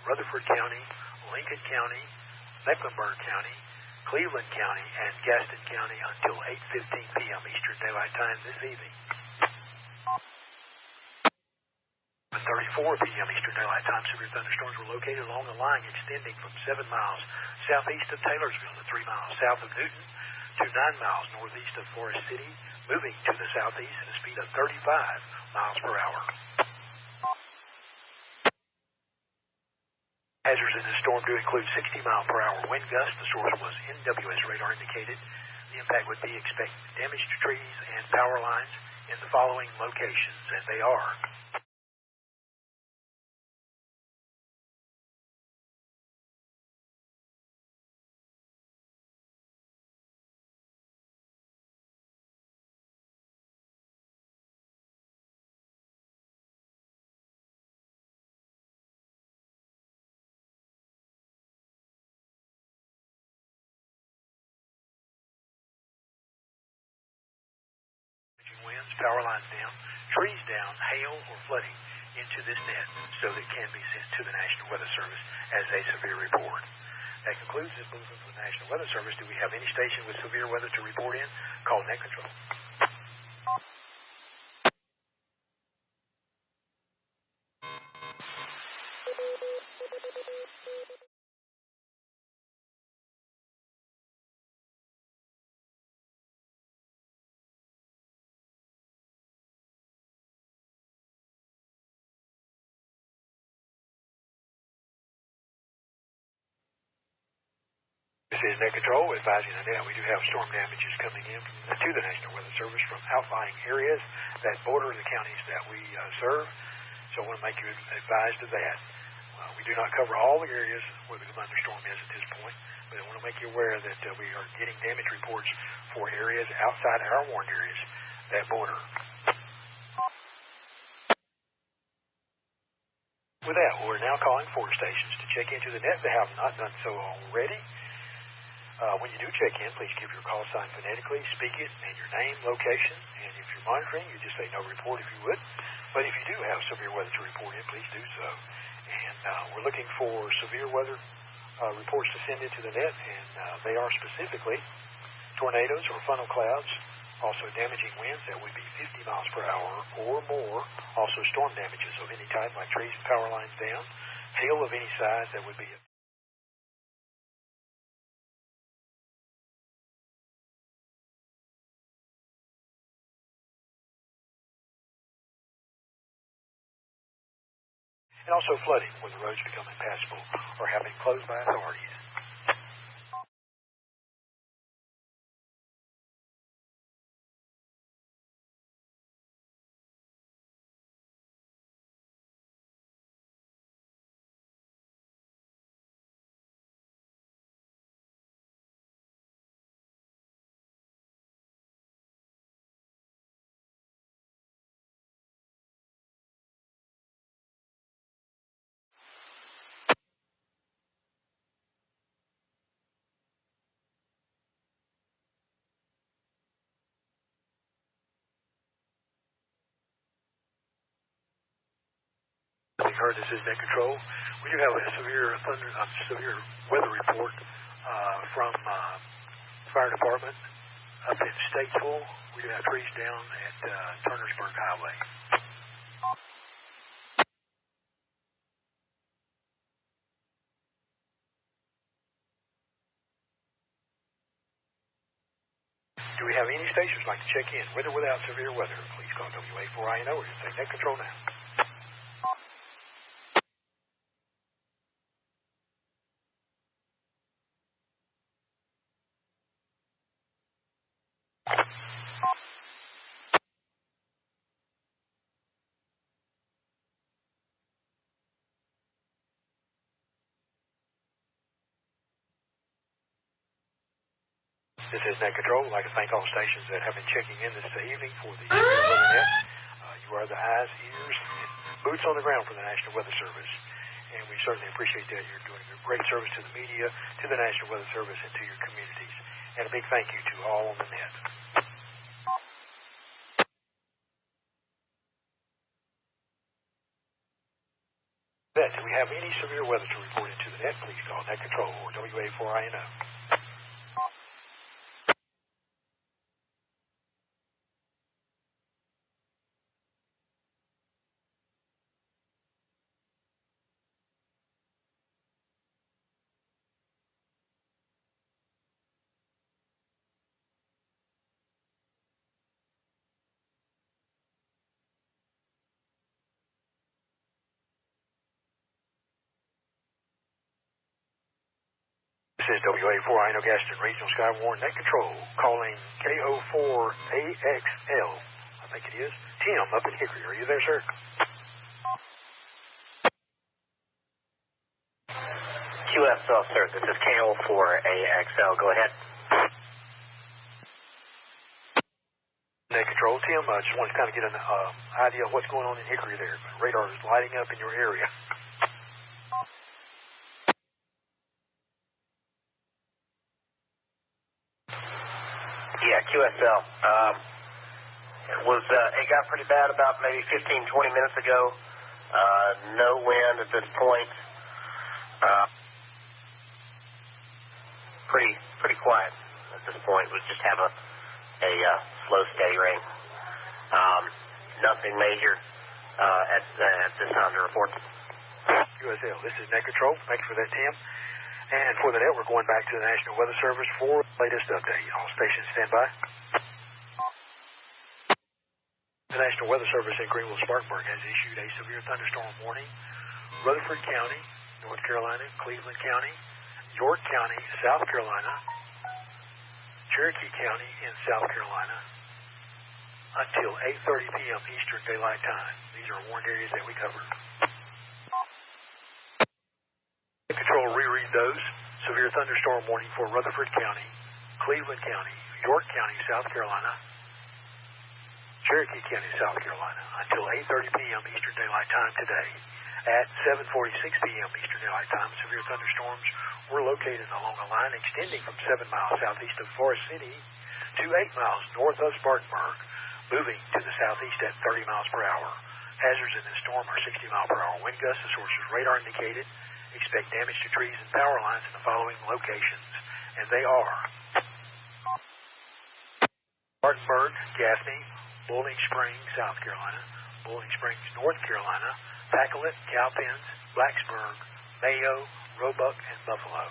Rutherford County, Lincoln County, Mecklenburg County, Cleveland County, and Gaston County until 8:15 p.m. Eastern Daylight Time this evening. At 34 p.m. Eastern Daylight Time, severe thunderstorms were located along a line extending from 7 miles southeast of Taylorsville to 3 miles south of Newton to 9 miles northeast of Forest City, moving to the southeast at a speed of 35 miles per hour. Hazards in this storm do include 60-mile-per-hour wind gusts. The source was NWS radar indicated. The impact would be expected damage to trees and power lines in the following locations, and they are: winds, power lines down, trees down, hail, or flooding into this net so that it can be sent to the National Weather Service as a severe report. That concludes this bulletin from the National Weather Service. Do we have any station with severe weather to report in? Call net control. This is net control advising the net. We do have storm damages coming in to the National Weather Service from outlying areas that border the counties that we serve. So I want to make you advised of that. We do not cover all the areas where the thunderstorm is at this point, but I want to make you aware that we are getting damage reports for areas outside our warned areas that border. With that, we're now calling 4 stations to check into the net that have not done so already. When you do check in, please give your call sign phonetically, speak it, and your name, location, and if you're monitoring, you just say no report if you would. But if you do have severe weather to report in, please do so. And we're looking for severe weather reports to send into the net, and they are specifically tornadoes or funnel clouds, also damaging winds that would be 50 miles per hour or more, also storm damages of any type like trees and power lines down, hail of any size that would be and also flooding when the roads become impassable or have been closed by authorities. heard, this is Net Control. We do have a severe weather report from fire department up in Statesville. We do have trees down at Turnersburg Highway. Do we have any stations like to check in with or without severe weather? Please call WA4INO or say Net Control now. This is Net Control. I'd like to thank all stations that have been checking in this evening for the Weather Net. You are the eyes, ears, and boots on the ground for the National Weather Service. And we certainly appreciate that. You're doing a great service to the media, to the National Weather Service, and to your communities. And a big thank you to all on the net. Do we have any severe weather to report into the net? Please call Net Control or WA4INO. This is WA4INO Gaston Regional Skywarn Net Control, calling KO4AXL, I think it is. Tim, up in Hickory. Are you there, sir? QSL, sir. This is KO4AXL. Go ahead. Net Control. Tim, I just want to kind of get an idea of what's going on in Hickory there. Radar is lighting up in your area. Yeah, QSL. It got pretty bad about maybe 15, 20 minutes ago. No wind at this point. Pretty quiet at this point. We just have a slow, steady rain. Nothing major at this time to report. QSL, this is Net Control. Thanks for that, Tim. And for the net, we're going back to the National Weather Service for the latest update. All stations stand by. The National Weather Service in Greenville-Spartanburg has issued a severe thunderstorm warning. Rutherford County, North Carolina, Cleveland County, Yourk County, South Carolina, Cherokee County in South Carolina until 8:30 p.m. Eastern Daylight Time. These are warned areas that we cover. Control reread those. Severe thunderstorm warning for Rutherford County, Cleveland County, Yourk County, South Carolina, Cherokee County, South Carolina, until 8:30 p.m. Eastern Daylight Time today. At 7:46 p.m. Eastern Daylight Time, severe thunderstorms were located along a line extending from 7 miles southeast of Forest City to 8 miles north of Spartanburg, moving to the southeast at 30 miles per hour. Hazards in this storm are 60 mile per hour wind gusts. The source is radar indicated. Expect damage to trees and power lines in the following locations, and they are Spartanburg, Gaffney, Bowling Springs, South Carolina, Bowling Springs, North Carolina, Pacolet, Cowpens, Blacksburg, Mayo, Roebuck, and Buffalo.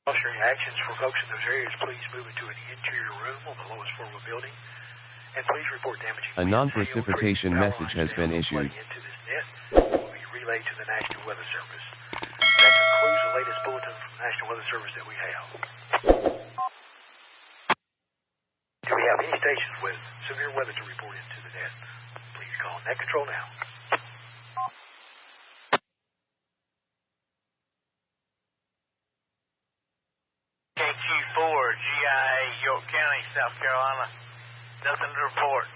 Fostering actions for folks in those areas, please move into an interior room on the lowest floor of a building, and please report damaging. A non-precipitation message has been issued. Will be relayed to the National Weather Service. That concludes the latest bulletin from the National Weather Service that we have. Do we have any stations with severe weather to report into the net? Please call Net Control now. KQ4, GIA, Yourk County, South Carolina. Nothing to report.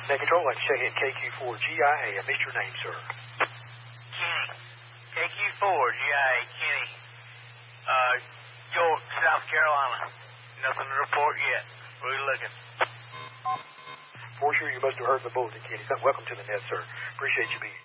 Net Control, I'd like to check in KQ4 GIA. I missed your name, sir. Kenny. KQ4 GIA, Kenny. Yourk, South Carolina. Nothing to report yet. We're looking. For sure, you must have heard the bulletin, Kenny. Welcome to the net, sir. Appreciate you being here.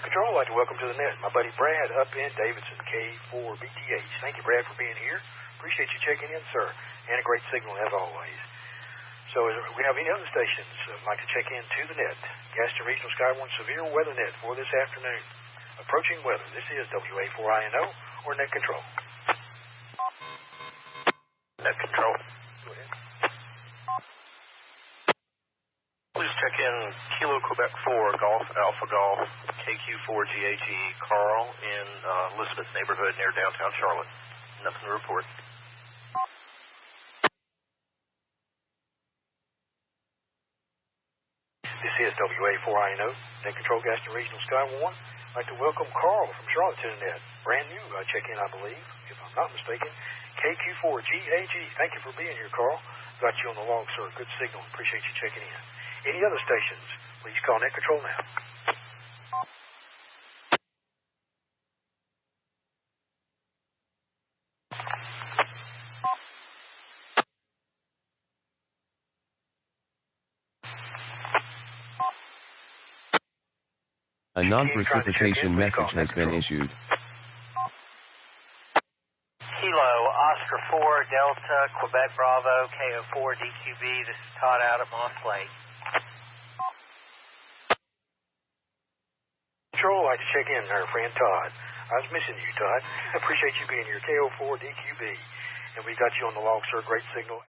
Control, I'd like to welcome to the net my buddy Brad up in Davidson, K4BTH. Thank you, Brad, for being here. Appreciate you checking in, sir. And a great signal, as always. So, if we have any other stations that would like to check in to the net, Gaston Regional Skywarn Severe Weather Net for this afternoon. Approaching weather. This is WA4INO or Net Control. Net Control. Go ahead. Please check in Kilo Quebec 4 Golf Alpha Golf KQ4 GAG Carl in Elizabeth neighborhood near downtown Charlotte. Nothing to report. This is WA4INO, Net Control Gaston Regional Skywarn. I'd like to welcome Carl from Charlotte to the net. Brand new check-in, I believe, if I'm not mistaken. KQ4GAG. Thank you for being here, Carl. Got you on the log, sir. Good signal. Appreciate you checking in. Any other stations, please call Net Control now. A non-precipitation message has been issued. Kilo, Oscar 4, Delta, Quebec Bravo, KO4, DQB. This is Todd out at Moss Lake. Control, I'd like to check in there, friend Todd. I was missing you, Todd. Appreciate you being here. KO4, DQB. And we got you on the log, sir. Great signal.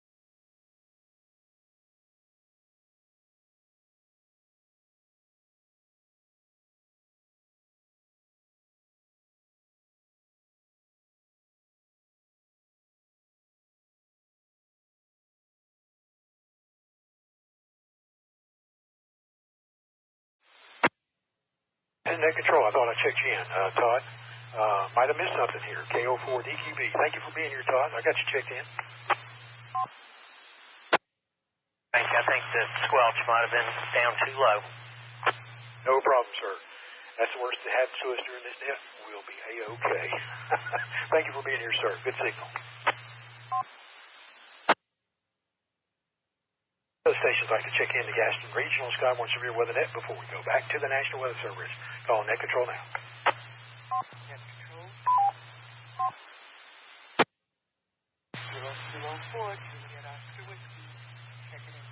Net Control, I thought I checked you in, Todd. Might have missed something here. KO4 DQB. Thank you for being here, Todd. I got you checked in. I think the squelch might have been down too low. No problem, sir. That's the worst that happens to us during this net. We'll be A-okay. Thank you for being here, sir. Good signal. Other stations like to check in the Gaston Regional Skywarn Severe Weather Net before we go back to the National Weather Service. Call Net Control now. Net Control. Kilo 4, Juliet Oscar Whiskey. Checking in.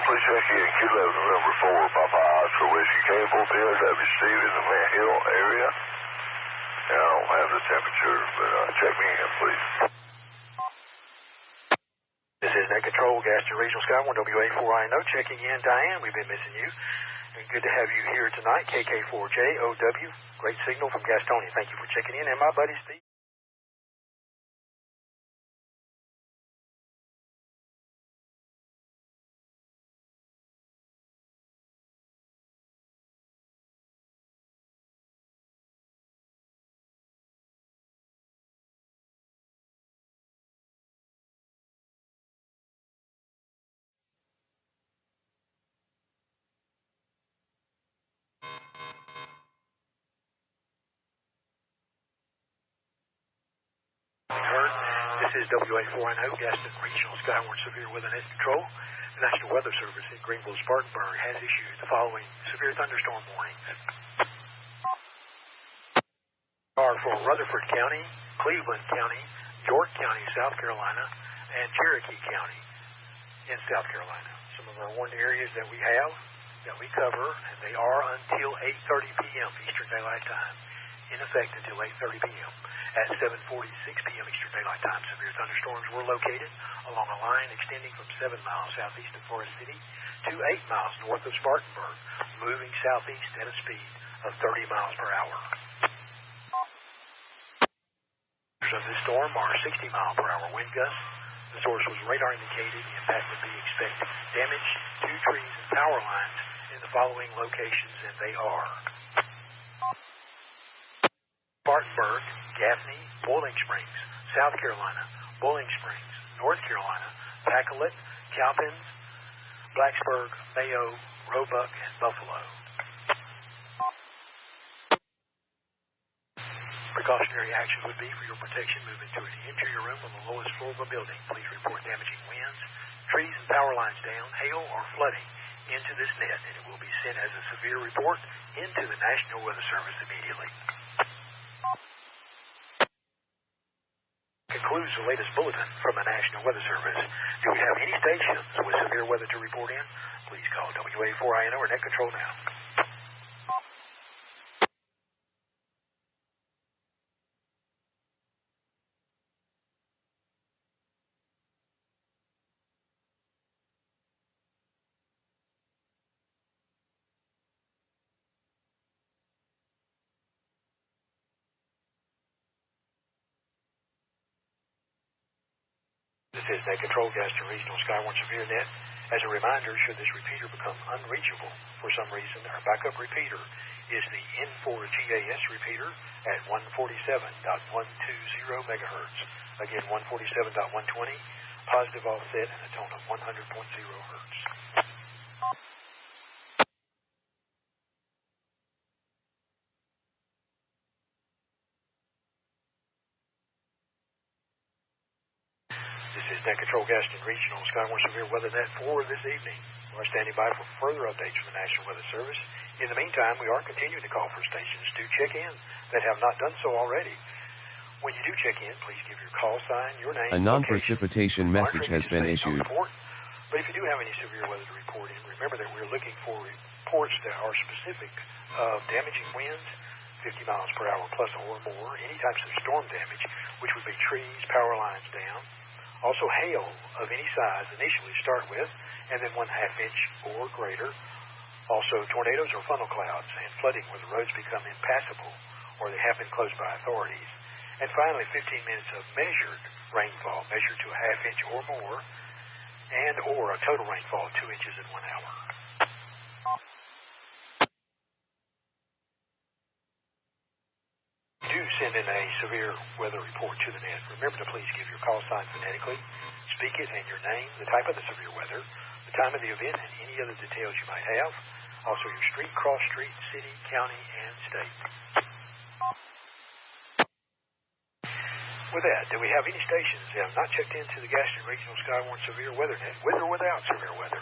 Please check in Kilo November 4, Papa Oscar Whiskey Cable Field, W. Stevens in Van Hill area. And I don't have the temperature, but check me in, please. This is Net Control, Gaston Regional Skywarn, WA4INO. Checking in, Diane. We've been missing you. And good to have you here tonight. KK4JOW. Great signal from Gastonia. Thank you for checking in. And my buddy Steve. This is WA4INO, Gaston Regional Skywarn Severe Weather Net Control. The National Weather Service in Greenville-Spartanburg has issued the following severe thunderstorm warnings. Are for Rutherford County, Cleveland County, Yourk County, South Carolina, and Cherokee County in South Carolina. Some of our warned areas that we have, that we cover, and they are until 8:30 p.m. Eastern Daylight Time. In effect until 8:30 p.m. At 7:46 p.m. Eastern Daylight Time, severe thunderstorms were located along a line extending from 7 miles southeast of Forest City to 8 miles north of Spartanburg, moving southeast at a speed of 30 miles per hour. Of this storm are 60 mile per hour wind gusts. The source was radar indicated, and that would be expected damage to trees and power lines in the following locations, and they are Spartanburg, Gaffney, Boiling Springs, South Carolina, Boiling Springs, North Carolina, Pacolet, Cowpens, Blacksburg, Mayo, Roebuck, and Buffalo. Precautionary action would be for your protection, move into an interior room on the lowest floor of a building. Please report damaging winds, trees and power lines down, hail, or flooding into this net, and it will be sent as a severe report into the National Weather Service immediately. Concludes the latest bulletin from the National Weather Service. Do we have any stations with severe weather to report in? Please call WA4INO or Net Control now. This is Net Control, Gaston Regional Skywarn Severe Net. As a reminder, should this repeater become unreachable for some reason, our backup repeater is the N4GAS repeater at 147.120 megahertz. Again, 147.120, positive offset and a tone of 100.0 hertz. This is Net Control, Gaston Regional Skywarn Severe Weather Net for this evening. We're standing by for further updates from the National Weather Service. In the meantime, we are continuing to call for stations to check in that have not done so already. When you do check in, please give your call sign, your name, a non-precipitation message has been issued. But if you do have any severe weather to report in, remember that we're looking for reports that are specific of damaging winds, 50 miles per hour plus or more, any types of storm damage, which would be trees, power lines down. Also hail of any size initially start with, and then 1/2 inch or greater. Also tornadoes or funnel clouds and flooding where the roads become impassable or they have been closed by authorities. And finally, 15 minutes of measured rainfall, measured to 1/2 inch or more, and or a total rainfall of 2 inches in 1 hour. Do send in a severe weather report to the net. Remember to please give your call sign phonetically, speak it and your name, the type of the severe weather, the time of the event, and any other details you might have. Also your street, cross street, city, county, and state. With that, do we have any stations that have not checked into the Gaston Regional Skywarn Severe Weather Net, with or without severe weather?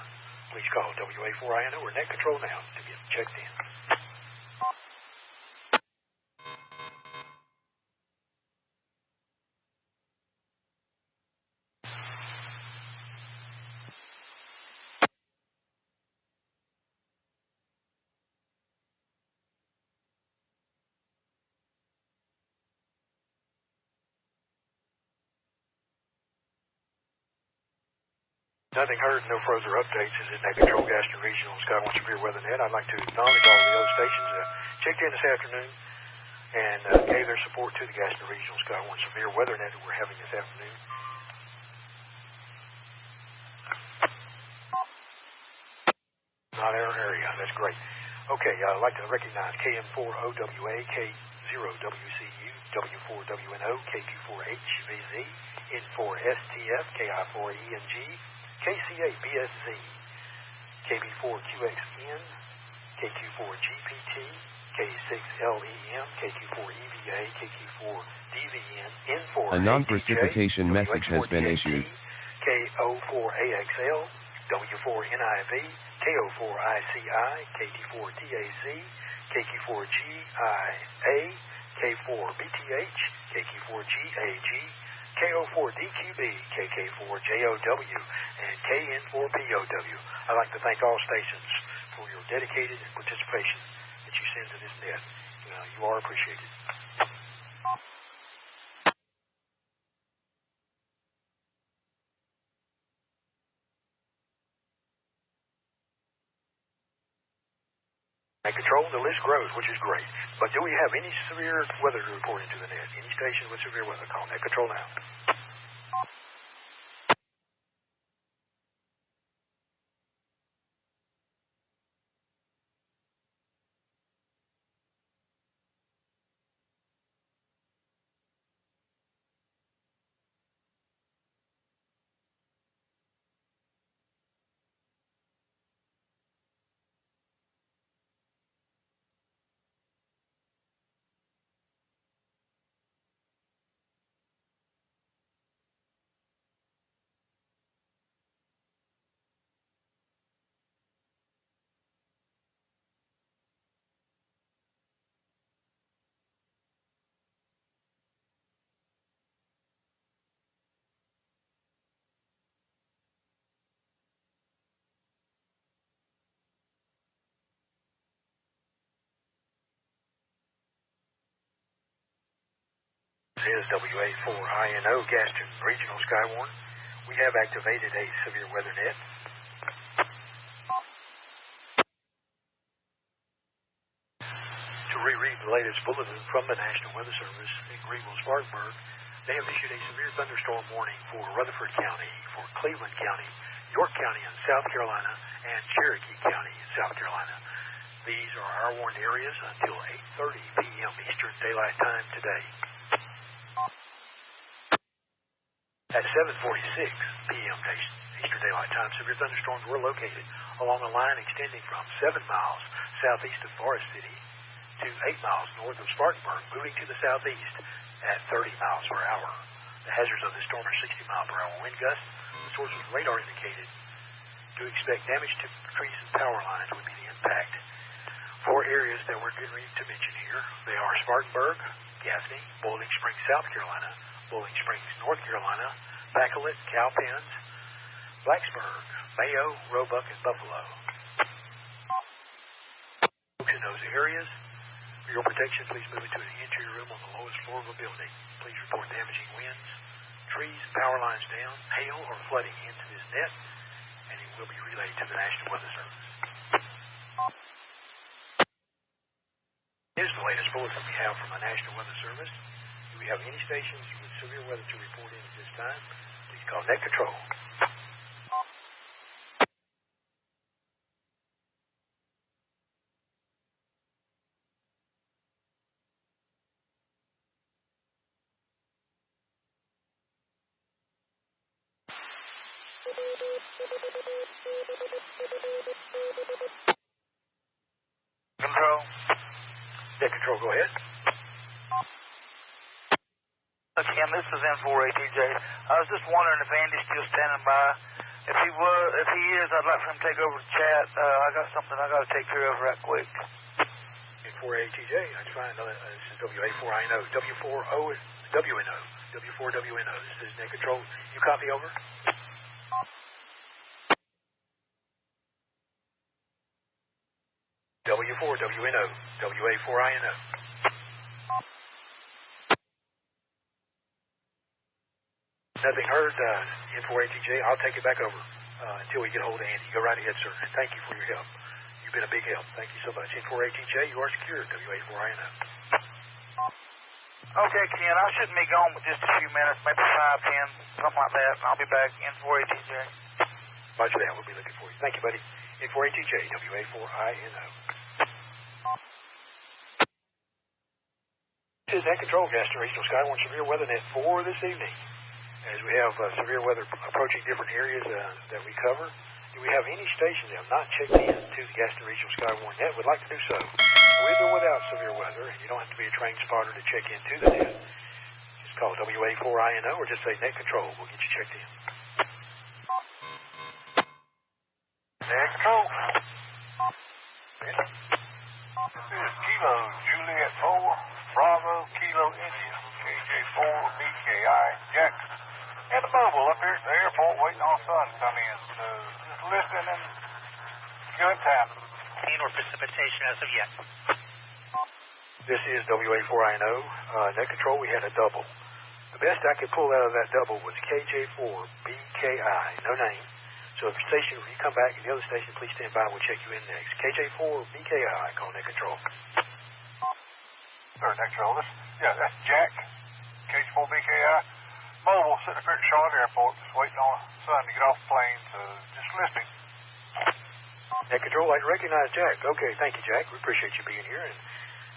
Please call WA4INO or Net Control now to get checked in. Nothing heard, no further updates. This is Net Control, Gaston Regional Skywarn Severe Weather Net. I'd like to acknowledge all of the other stations that checked in this afternoon and gave their support to the Gaston Regional Skywarn Severe Weather Net that we're having this afternoon. Not our area. That's great. Okay, I'd like to recognize KM4OWA, K0WCU, W4WNO, KQ4HVZ, N4STF, KI4ENG, KCA-BSZ, KB4QXN, KQ4GPT, K6LEM, KQ4EVA, KQ4DVN, N4 a non-precipitation message has been issued. KO4AXL, W4NIV, KO4ICI, KT4TAC, KQ4GIA, K4BTH, KQ4GAG, KO4DQB, KK4JOW, and KN4POW. I'd like to thank all stations for your dedicated participation that you send to this net. You are appreciated. Net control, the list grows, which is great. But do we have any severe weather to report into the net? Any station with severe weather? Call net control now. This is WA4INO Gaston Regional Skywarn. We have activated a severe weather net. To reread the latest bulletin from the National Weather Service in Greenville, Spartanburg, they have issued a severe thunderstorm warning for Rutherford County, for Cleveland County, Yourk County in South Carolina, and Cherokee County in South Carolina. These are our warned areas until 8:30 p.m. Eastern Daylight Time today. At 7:46 p.m. Eastern Daylight Time, severe thunderstorms were located along a line extending from 7 miles southeast of Forest City to 8 miles north of Spartanburg, moving to the southeast at 30 miles per hour. The hazards of this storm are 60-mile-per-hour wind gusts. The source of radar indicated to expect damage to trees and power lines would be the impact. 4 areas that we're getting ready to mention here. They are Spartanburg, Gaffney, Bowling Springs, South Carolina, Bowling Springs, North Carolina, Bacalet, Cowpens, Blacksburg, Mayo, Roebuck, and Buffalo. Folks in those areas, for your protection, please move into the interior room on the lowest floor of a building. Please report damaging winds, trees, power lines down, hail, or flooding into this net, and it will be relayed to the National Weather Service. Here's the latest bulletin we have from the National Weather Service. Do we have any stations with severe weather to report in at this time? Please call net control. Control. Net control, go ahead. Kim, this is N4ATJ. I was just wondering if Andy's still standing by. If he is, I'd like for him to take over the chat. I got something I got to take care of right quick. N4ATJ, that's fine. This is WA4INO, W4WNO, W4WNO. This is net control. You copy over? W4WNO, WA4INO. Nothing heard, N4ATJ. I'll take it back over until we get hold of Andy. Go right ahead, sir. And thank you for your help. You've been a big help. Thank you so much. N4ATJ, you are secure, WA4INO. Okay, Ken, I shouldn't be gone with just a few minutes, maybe 5, 10, something like that. I'll be back. N4ATJ. Roger that. We'll be looking for you. Thank you, buddy. N4ATJ, WA4INO. This is net control, Gaston Regional Skywarn severe weather net for this evening. As we have severe weather approaching different areas that we cover, do we have any stations that have not checked in to the Gaston Regional Skywarn net would like to do so? With or without severe weather, and you don't have to be a trained spotter to check into the net. Just call WA4INO or just say net control. We'll get you checked in. Net control. This is Kilo Juliet 4, Bravo, Kilo India, KJ4, BKI, Jackson. And the mobile up here at the airport waiting on sun to come in. So just listening and good time. Rain or precipitation as of yet. This is WA4INO. Net control, we had a double. The best I could pull out of that double was KJ4, BKI, no name, So if your station, when you come back, and the other station, please stand by. We'll check you in next. KJ4 BKI, call net control. Sir, net control. That's Jack. KJ4 BKI. Mobile, sitting up here at Charlotte Airport, just waiting on the son to get off the plane, so just listening. Net control, I recognize Jack. Okay, thank you, Jack. We appreciate you being here and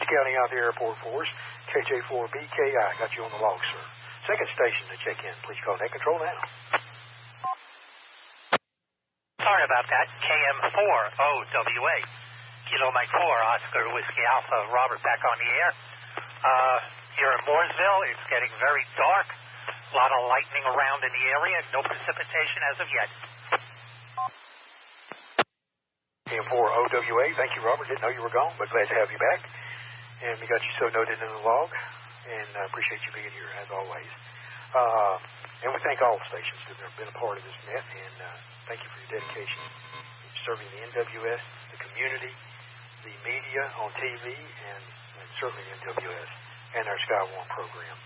scouting out the airport for us. KJ4 BKI, got you on the log, sir. Second station to check in. Please call net control now. Sorry about that. KM4OWA. Kilo Mike 4, Oscar Whiskey Alpha. Robert back on the air. Here in Mooresville, it's getting very dark. A lot of lightning around in the area. No precipitation as of yet. KM4OWA, thank you, Robert. Didn't know you were gone, but glad to have you back. And we got you so noted in the log, and appreciate you being here, as always. And we thank all stations that have been a part of this net, and thank you for your dedication in serving the NWS, the community, the media on TV, and certainly NWS, and our Skywarn program.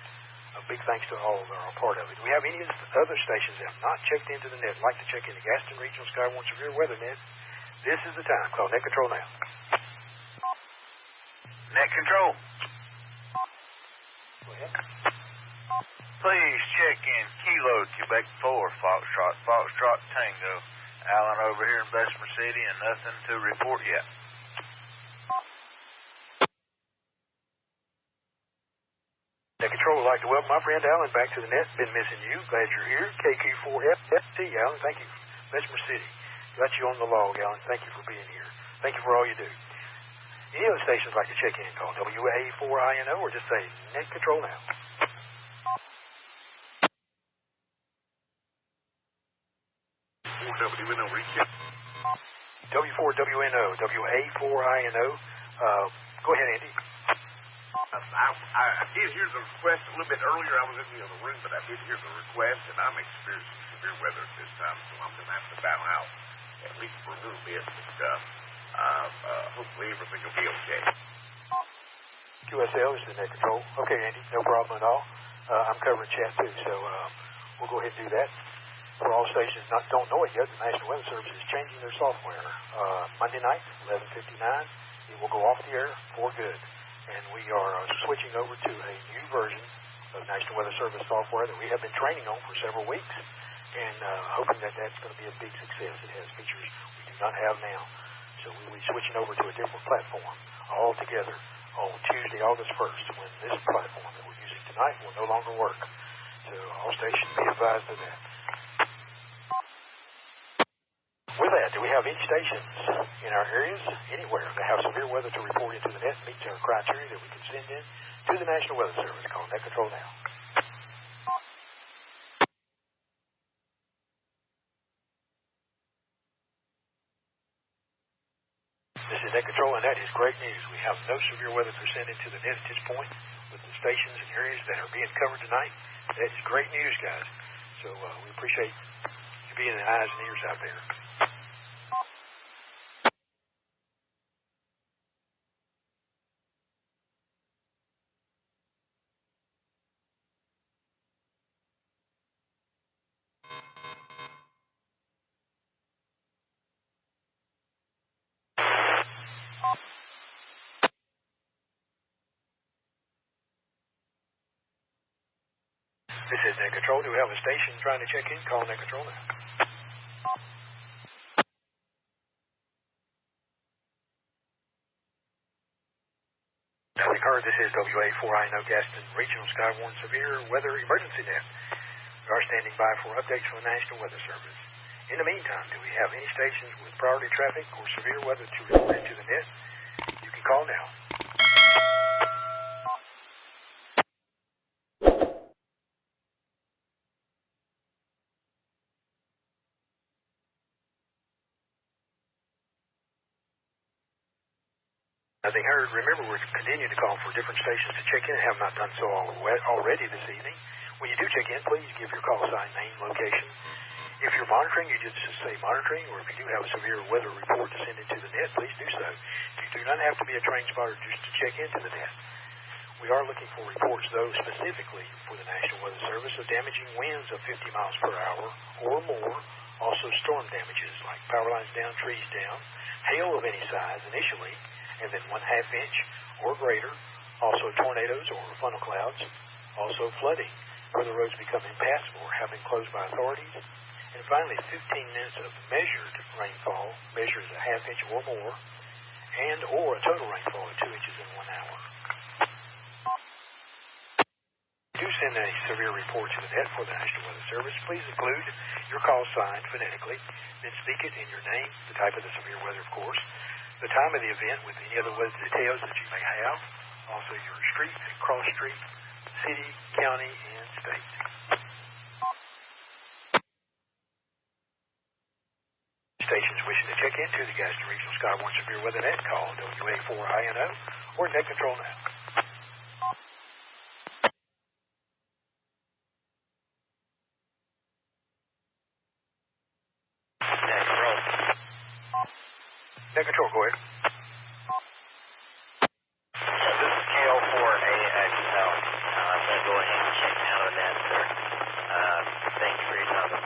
A big thanks to all that are a part of it. Do we have any other stations that have not checked into the net, like to check into Gaston Regional Skywarn Severe Weather Net? This is the time. Call net control now. Net control. Go ahead. Please check in Kilo Quebec 4, Foxtrot Tango. Alan over here in Bessemer City, and nothing to report yet. Net control, I'd like to welcome my friend Alan back to the net. Been missing you. Glad you're here. KQ4FT, Alan. Thank you. Bessemer City. Got you on the log, Alan. Thank you for being here. Thank you for all you do. Any other stations like to check in, call WA4INO or just say net control now. WNO, reach it. W4WNO, WA4INO. Go ahead, Andy. I did hear the request a little bit earlier. I was in the other room, but I did hear the request, and I'm experiencing severe weather at this time, so I'm going to have to bow out, at least for a little bit, but hopefully everything will be okay. QSL is the net control. Okay, Andy, no problem at all. I'm covering chat, too, so we'll go ahead and do that. For all stations that don't know it yet, the National Weather Service is changing their software. Monday night, 11:59, it will go off the air for good. And we are switching over to a new version of National Weather Service software that we have been training on for several weeks, and hoping that that's going to be a big success. It has features we do not have now. So we'll be switching over to a different platform altogether on Tuesday, August 1st, when this platform that we're using tonight will no longer work. So all stations be advised of that. With that, do we have any stations in our areas, anywhere, that have severe weather to report into the net and meet our criteria that we can send in to the National Weather Service? Call net control now. This is net control, and that is great news. We have no severe weather to send into the net at this point with the stations and areas that are being covered tonight. That is great news, guys. So we appreciate you being the eyes and ears out there. This is net control. Do we have a station trying to check in? Call net control now. Nothing heard. This is WA4INO Gaston Regional Skywarn Severe Weather Emergency Net. We are standing by for updates from the National Weather Service. In the meantime, do we have any stations with priority traffic or severe weather to report into the net? You can call now. Nothing heard. Remember, we're continuing to call for different stations to check in and have not done so already this evening. When you do check in, please give your call sign, name, location. If you're monitoring, you just say monitoring, or if you do have a severe weather report to send into the net, please do so. You do not have to be a trained spotter just to check into the net. We are looking for reports, though, specifically for the National Weather Service of damaging winds of 50 miles per hour or more, also storm damages like power lines down, trees down, hail of any size initially, and then 1/2 inch or greater, also tornadoes or funnel clouds, also flooding where the roads become impassable or have been closed by authorities, and finally 15 minutes of measured rainfall, measured as 1/2 inch or more, and or a total rainfall of 2 inches in 1 hour. Do send a severe report to the net for the National Weather Service. Please include your call sign phonetically, then speak it in your name, the type of the severe weather, of course, the time of the event with any other weather details that you may have, also your street, cross street, city, county, and state. Stations wishing to check into the Gaston Regional Skywarn Severe Weather Net, call WA4INO or Net Control now. Net Control, go ahead. This is KO4AXL. I'm going to go ahead and check out of that, sir. Thank you for your time.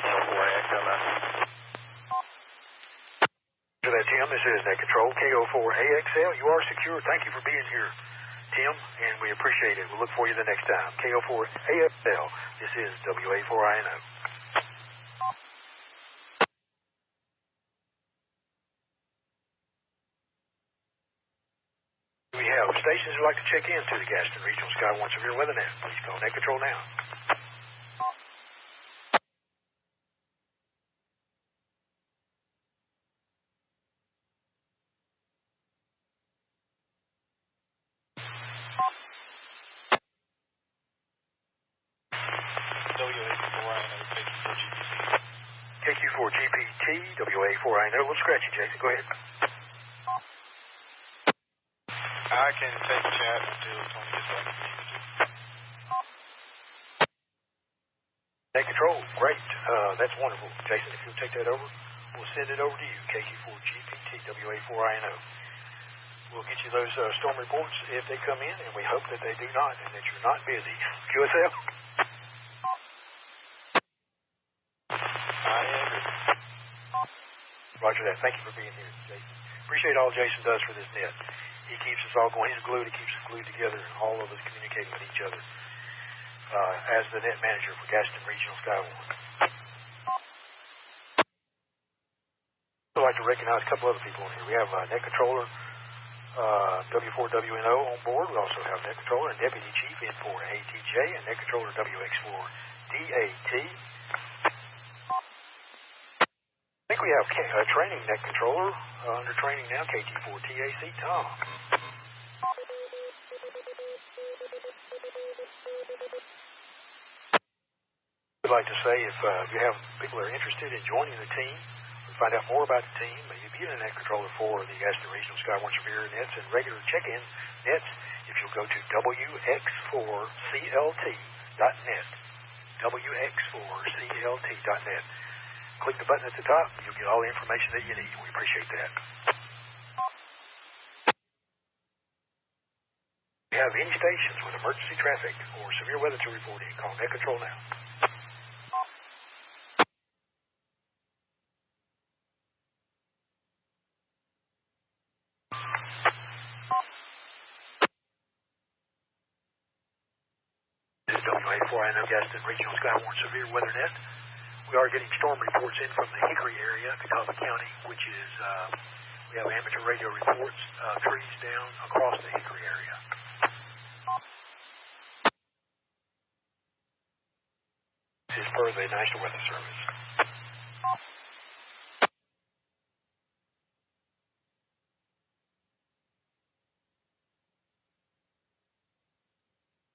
KO4AXL now. To that, Tim, this is Net Control, KO4AXL. You are secure. Thank you for being here, Tim, and we appreciate it. We'll look for you the next time. KO4AXL. This is WA4INO. We have stations who'd like to check in to the Gaston Regional Skywarn Severe Weather Net. Please call Net Control now. KQ4GPT, WA4INO. We'll scratch you, Jason. Go ahead. I can take a chat until Tony gets back to me. Net Control, great. That's wonderful. Jason, if you'll take that over, we'll send it over to you, KQ4GPT, WA4INO. We'll get you those storm reports if they come in, and we hope that they do not, and that you're not busy. QSL? Roger that. Thank you for being here, Jason. Appreciate all Jason does for this net. He keeps us all going. He's glue that keeps us glued together, and all of us communicating with each other as the net manager for Gaston Regional Skywarn. I'd like to recognize a couple other people in here. We have Net Controller W4WNO on board. We also have Net Controller and Deputy Chief N4ATJ and Net Controller WX4DAT. I think we have training Net Controller under training now, KT4TAC Tom. I'd like to say if you have people that are interested in joining the team, find out more about the team, maybe be a Net Controller for the Gaston Regional Skywarn Severe Nets and regular check-in nets, if you'll go to WX4CLT.net, WX4CLT.net. Click the button at the top, you'll get all the information that you need. We appreciate that. If you have any stations with emergency traffic or severe weather to report in, call Net Control now. This is WA4INO Gaston Regional Skywarn Severe Weather Net. We are getting storm reports in from the Hickory area, Catawba County, which is, we have amateur radio reports, trees down across the Hickory area. This is per the National Weather Service.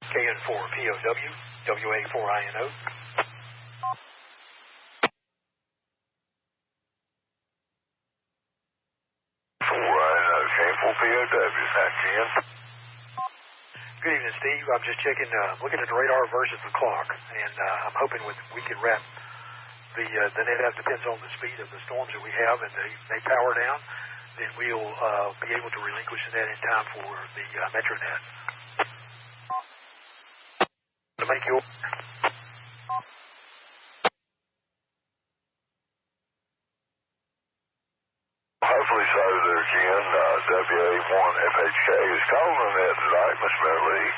KN4POW, WA4INO. Good evening, Steve. I'm just checking, looking at the radar versus the clock, and I'm hoping we can wrap the net out. Depends on the speed of the storms that we have, and they power down. then we'll be able to relinquish that in time for the MetroNet. To make your hopefully so there again. WA1FHK is calling that tonight, Miss Mary Lee.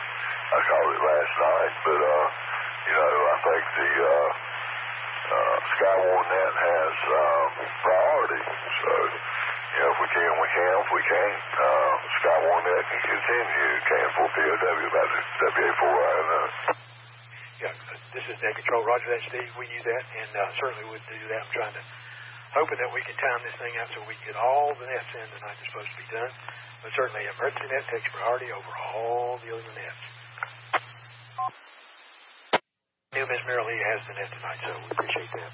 I called it last night, but, I think the Skywarn Net has priority. So, if we can, we can. If we can't, Skywarn Net can continue. KN4 POW about the WA4INO. Yeah, this is Net Control. Roger that, Steve. We knew that, and certainly would do that. I'm hoping that we can time this thing out so we can get all the nets in tonight that's supposed to be done. But certainly, emergency net takes priority over all the other nets. Miss Mary Lee has the net tonight, so we appreciate that.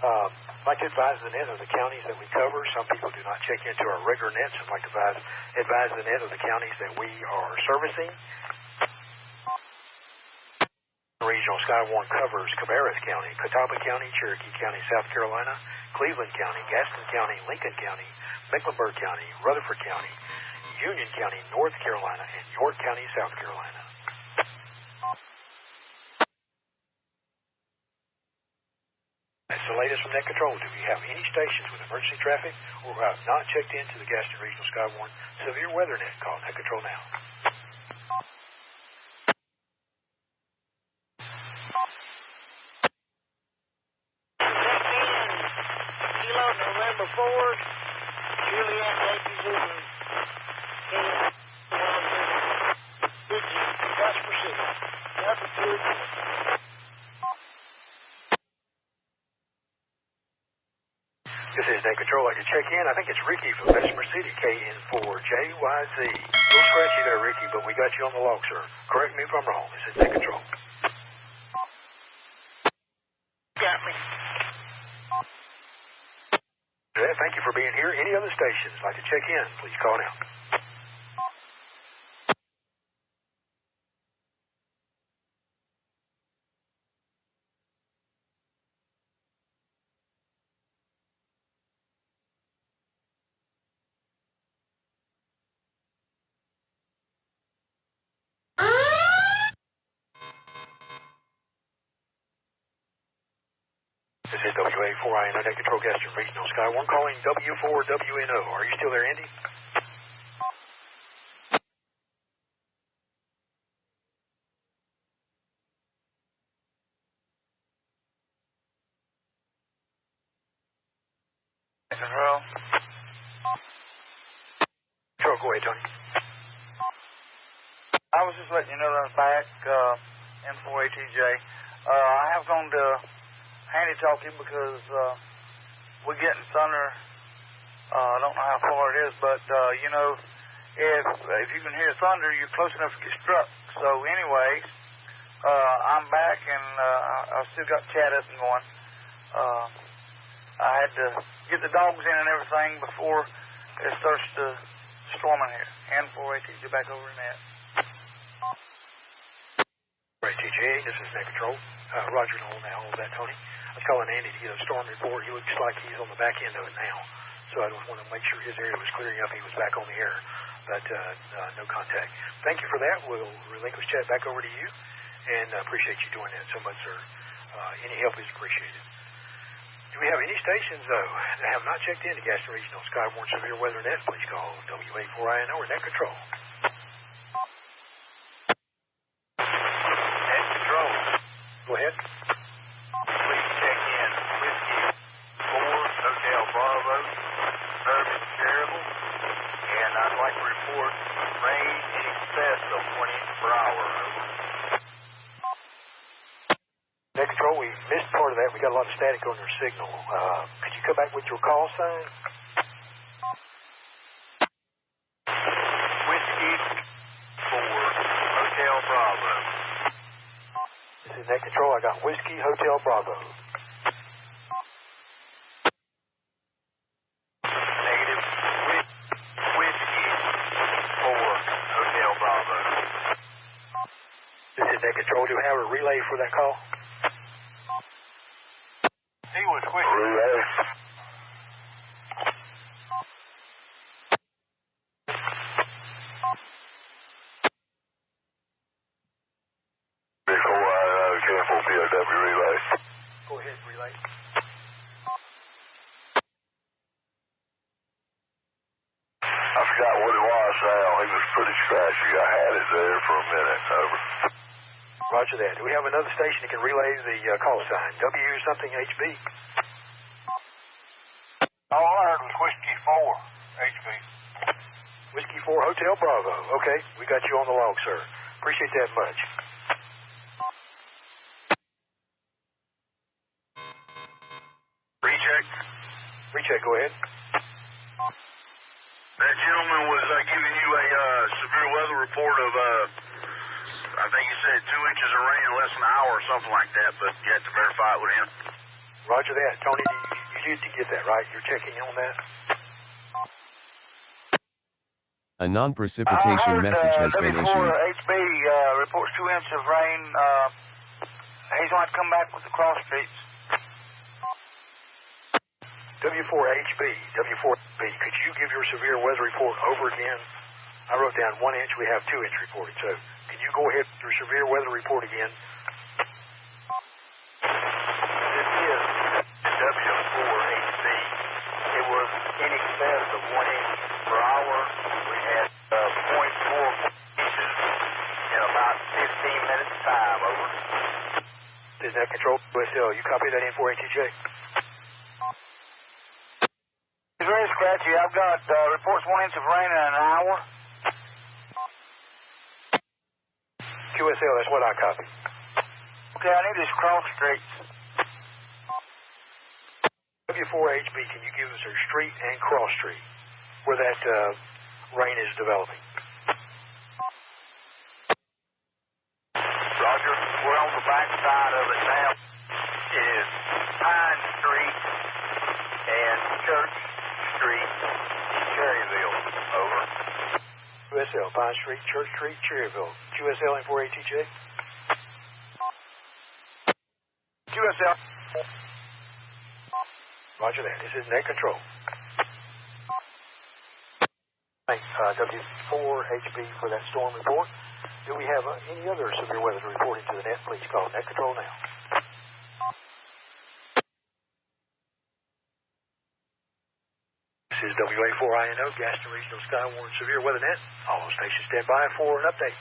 I'd like to advise the net of the counties that we cover. Some people do not check into our regular nets. I'd like to advise the net of the counties that we are servicing. Regional Skywarn covers Cabarrus County, Catawba County, Cherokee County, South Carolina, Cleveland County, Gaston County, Lincoln County, Mecklenburg County, Rutherford County, Union County, North Carolina, and Yourk County, South Carolina. That's the latest from Net Control. Do we have any stations with emergency traffic or who have not checked into the Gaston Regional Skywarn Severe Weather Net? Call Net Control now. Kilo November 4, Juliet Yankee Zulu, Jasper City, Rutherford. This is Net Control. I can check in. I think it's Ricky from Bessemer City, KN4JYZ. A little scratchy there, Ricky, but we got you on the log, sir. Correct me if I'm wrong. This is Net Control. Got me. Thank you for being here. Any other stations like to check in, please call now. This is WA4INO Net Control Gaston Regional Skywarn calling W4WNO. Are you still there, Andy? Control. Sure, go ahead, Tony. I was just letting you know that I'm back, N4ATJ. I have gone to handy talk you because we're getting thunder. I don't know how far it is, but if you can hear thunder, you're close enough to get struck. So anyways, I'm back and I still got chat up and going. I had to get the dogs in and everything before it starts to storm in here. N4ATJ back over in that. Right, TJ, this is Net Control. Roger and all that, Tony. I was calling Andy to get a storm report. He looks like he's on the back end of it now. So I just want to make sure his area was clearing up. He was back on the air, but no contact. Thank you for that. We'll relinquish chat back over to you, and appreciate you doing that so much, sir. Any help is appreciated. Do we have any stations, though, that have not checked into Gaston Regional Skywarn Severe Weather Net? Please call WA4INO or Net Control. Net Control. Go ahead. Please check in Whiskey 4, Hotel Bravo, service terrible, and I'd like to report rain in excess of 20 inches per hour. Over. Net Control, we missed part of that. We got a lot of static on your signal. Could you come back with your call sign? Whiskey 4, Hotel Bravo. This is Net Control. I got Whiskey Hotel Bravo. Negative. Whiskey 4, Hotel Bravo. This is Net Control. Do we have a relay for that call? He was quick. Relay. POW relay. Go ahead, relay. I forgot what it was now. He was pretty scratchy. I had it there for a minute. Over. Roger that. Do we have another station that can relay the call sign? W something HB. All I heard was Whiskey 4, HB. Whiskey 4 Hotel Bravo. Okay, we got you on the log, sir. Appreciate that much. Recheck. Recheck, go ahead. That gentleman was giving you a severe weather report of, I think he said 2 inches of rain in less than an hour or something like that, but you have to verify it with him. Roger that. Tony, you did get that, right? You're checking on that? A non-precipitation message has been issued. HB reports 2 inches of rain. He's going to come back with the cross streets. W4HB, W4HB, could you give your severe weather report over again? I wrote down 1 inch, we have 2 inch reported, so can you go ahead with your severe weather report again? This is W4HB. It was in excess of 1 inch per hour. We had 0.4 inches in about 15 minutes time, over. Is that control USL? You copy that in for ATJ? It's very scratchy. I've got reports 1 inch of rain in an hour. QSL, that's what I copy. Okay, I need these cross streets. W4HB, can you give us a street and cross street where that rain is developing? Roger, we're on the back side of it now. It is Pine Street and Church Street, Cherryville, over. QSL, Pine Street, Church Street, Cherryville. QSL in for ATJ? QSL. Roger that. This is net control. Thanks, W4HB for that storm report. Do we have any other severe weather to report into the net? Please call net control now. This is WA4INO, Gaston Regional Skywarn Severe Weather Net. All stations stand by for an update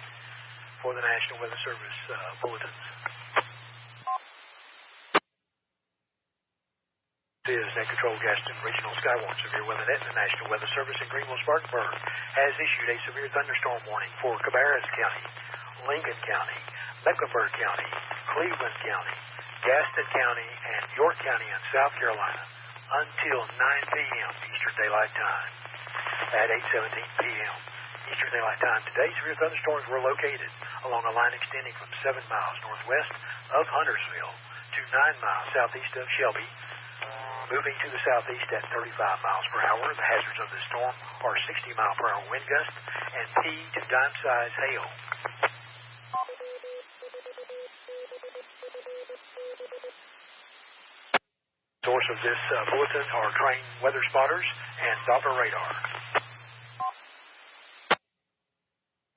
for the National Weather Service bulletins. This is Net Control Gaston Regional Skywarn Severe Weather Net. The National Weather Service in Greenville-Spartanburg has issued a severe thunderstorm warning for Cabarrus County, Lincoln County, Mecklenburg County, Cleveland County, Gaston County, and Yourk County in South Carolina until 9 p.m. Eastern Daylight Time. At 8:17 p.m. Eastern Daylight Time today, severe thunderstorms were located along a line extending from 7 miles northwest of Huntersville to 9 miles southeast of Shelby, moving to the southeast at 35 miles per hour. The hazards of this storm are 60 mile per hour wind gusts and P to dime-size hail. Source of this bulletin are train weather spotters and Doppler radar.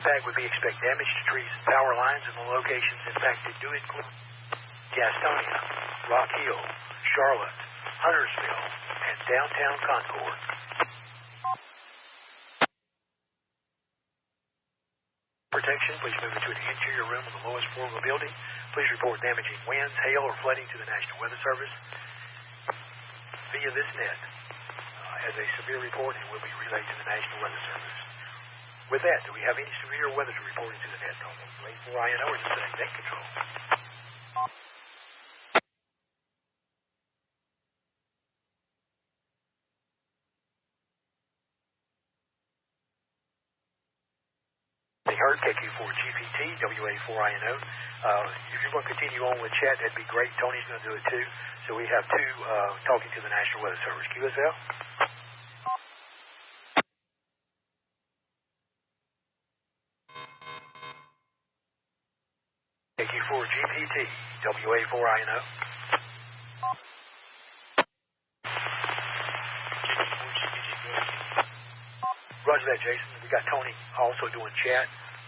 Impact would be expect damage to trees and power lines, and the locations impacted do include Gastonia, Rock Hill, Charlotte, Huntersville, and downtown Concord. Protection, please move into an interior room on the lowest floor of the building. Please report damaging winds, hail, or flooding to the National Weather Service via this net as a severe report and will be relayed to the National Weather Service. With that, do we have any severe weather to report into the net? For INO or just net control? Heard KQ4GPT, WA4INO. If you're going to continue on with chat, that'd be great. Tony's going to do it too. So we have two talking to the National Weather Service. QSL? KQ4GPT, WA4INO. Roger that, Jason. We got Tony also doing chat.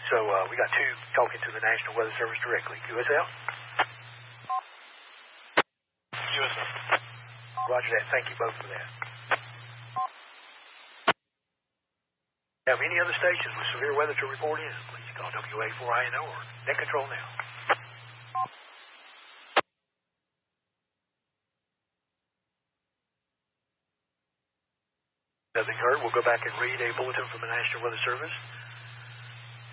So we got two talking to the National Weather Service directly. QSL? Roger that. Thank you both for that. Have any other stations with severe weather to report in? Please call WA4INO or net control now. Nothing heard. We'll go back and read a bulletin from the National Weather Service.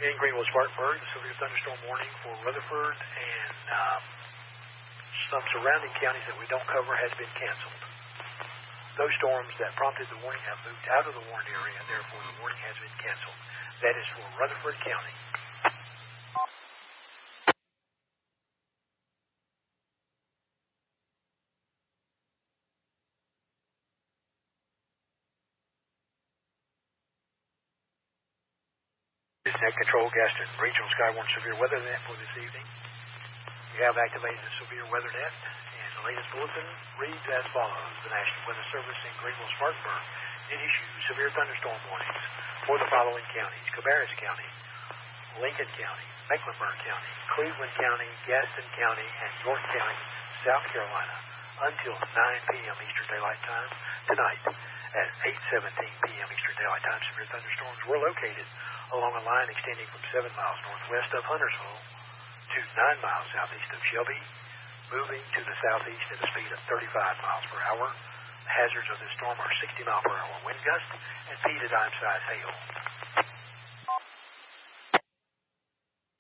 In Greenville, Spartanburg, the severe thunderstorm warning for Rutherford and some surrounding counties that we don't cover has been canceled. Those storms that prompted the warning have moved out of the warned area, and therefore the warning has been canceled. That is for Rutherford County. This is Net Control, Gaston Regional Skywarn Severe Weather Net for this evening. We have activated the Severe Weather Net, and the latest bulletin reads as follows. The National Weather Service in Greenville, Spartanburg did issue severe thunderstorm warnings for the following counties: Cabarrus County, Lincoln County, Mecklenburg County, Cleveland County, Gaston County, and Yourk County, South Carolina, until 9 p.m. Eastern Daylight Time tonight. At 8:17 p.m. Eastern Daylight Time, severe thunderstorms were located along a line extending from 7 miles northwest of Huntersville to 9 miles southeast of Shelby, moving to the southeast at a speed of 35 miles per hour. The hazards of this storm are 60 mile per hour wind gust and P to dime size hail.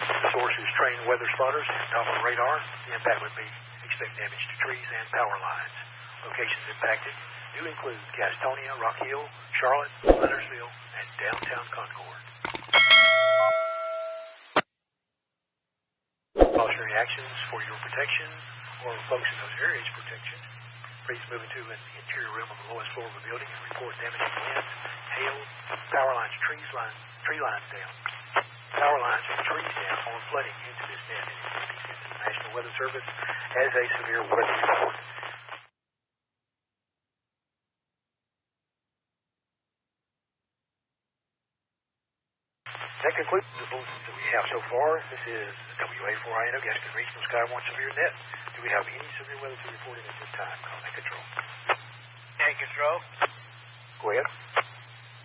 The source is trained weather spotters and Doppler radar. The impact would be expect damage to trees and power lines. Locations impacted do include Gastonia, Rock Hill, Charlotte, Huntersville, and downtown Concord. Cautionary actions for your protection or folks in those areas' protection. Please move into an interior room on the lowest floor of the building and report damage to winds, hail, power lines, tree lines down. Power lines and trees down or flooding into this net and it will be sent to the National Weather Service as a severe weather report. That concludes the bulletins that we have so far. This is WA4INO, Gaston Regional Skywarn Severe Net. Do we have any severe weather to report in at this time? Call Net Control. Net Control. Go ahead.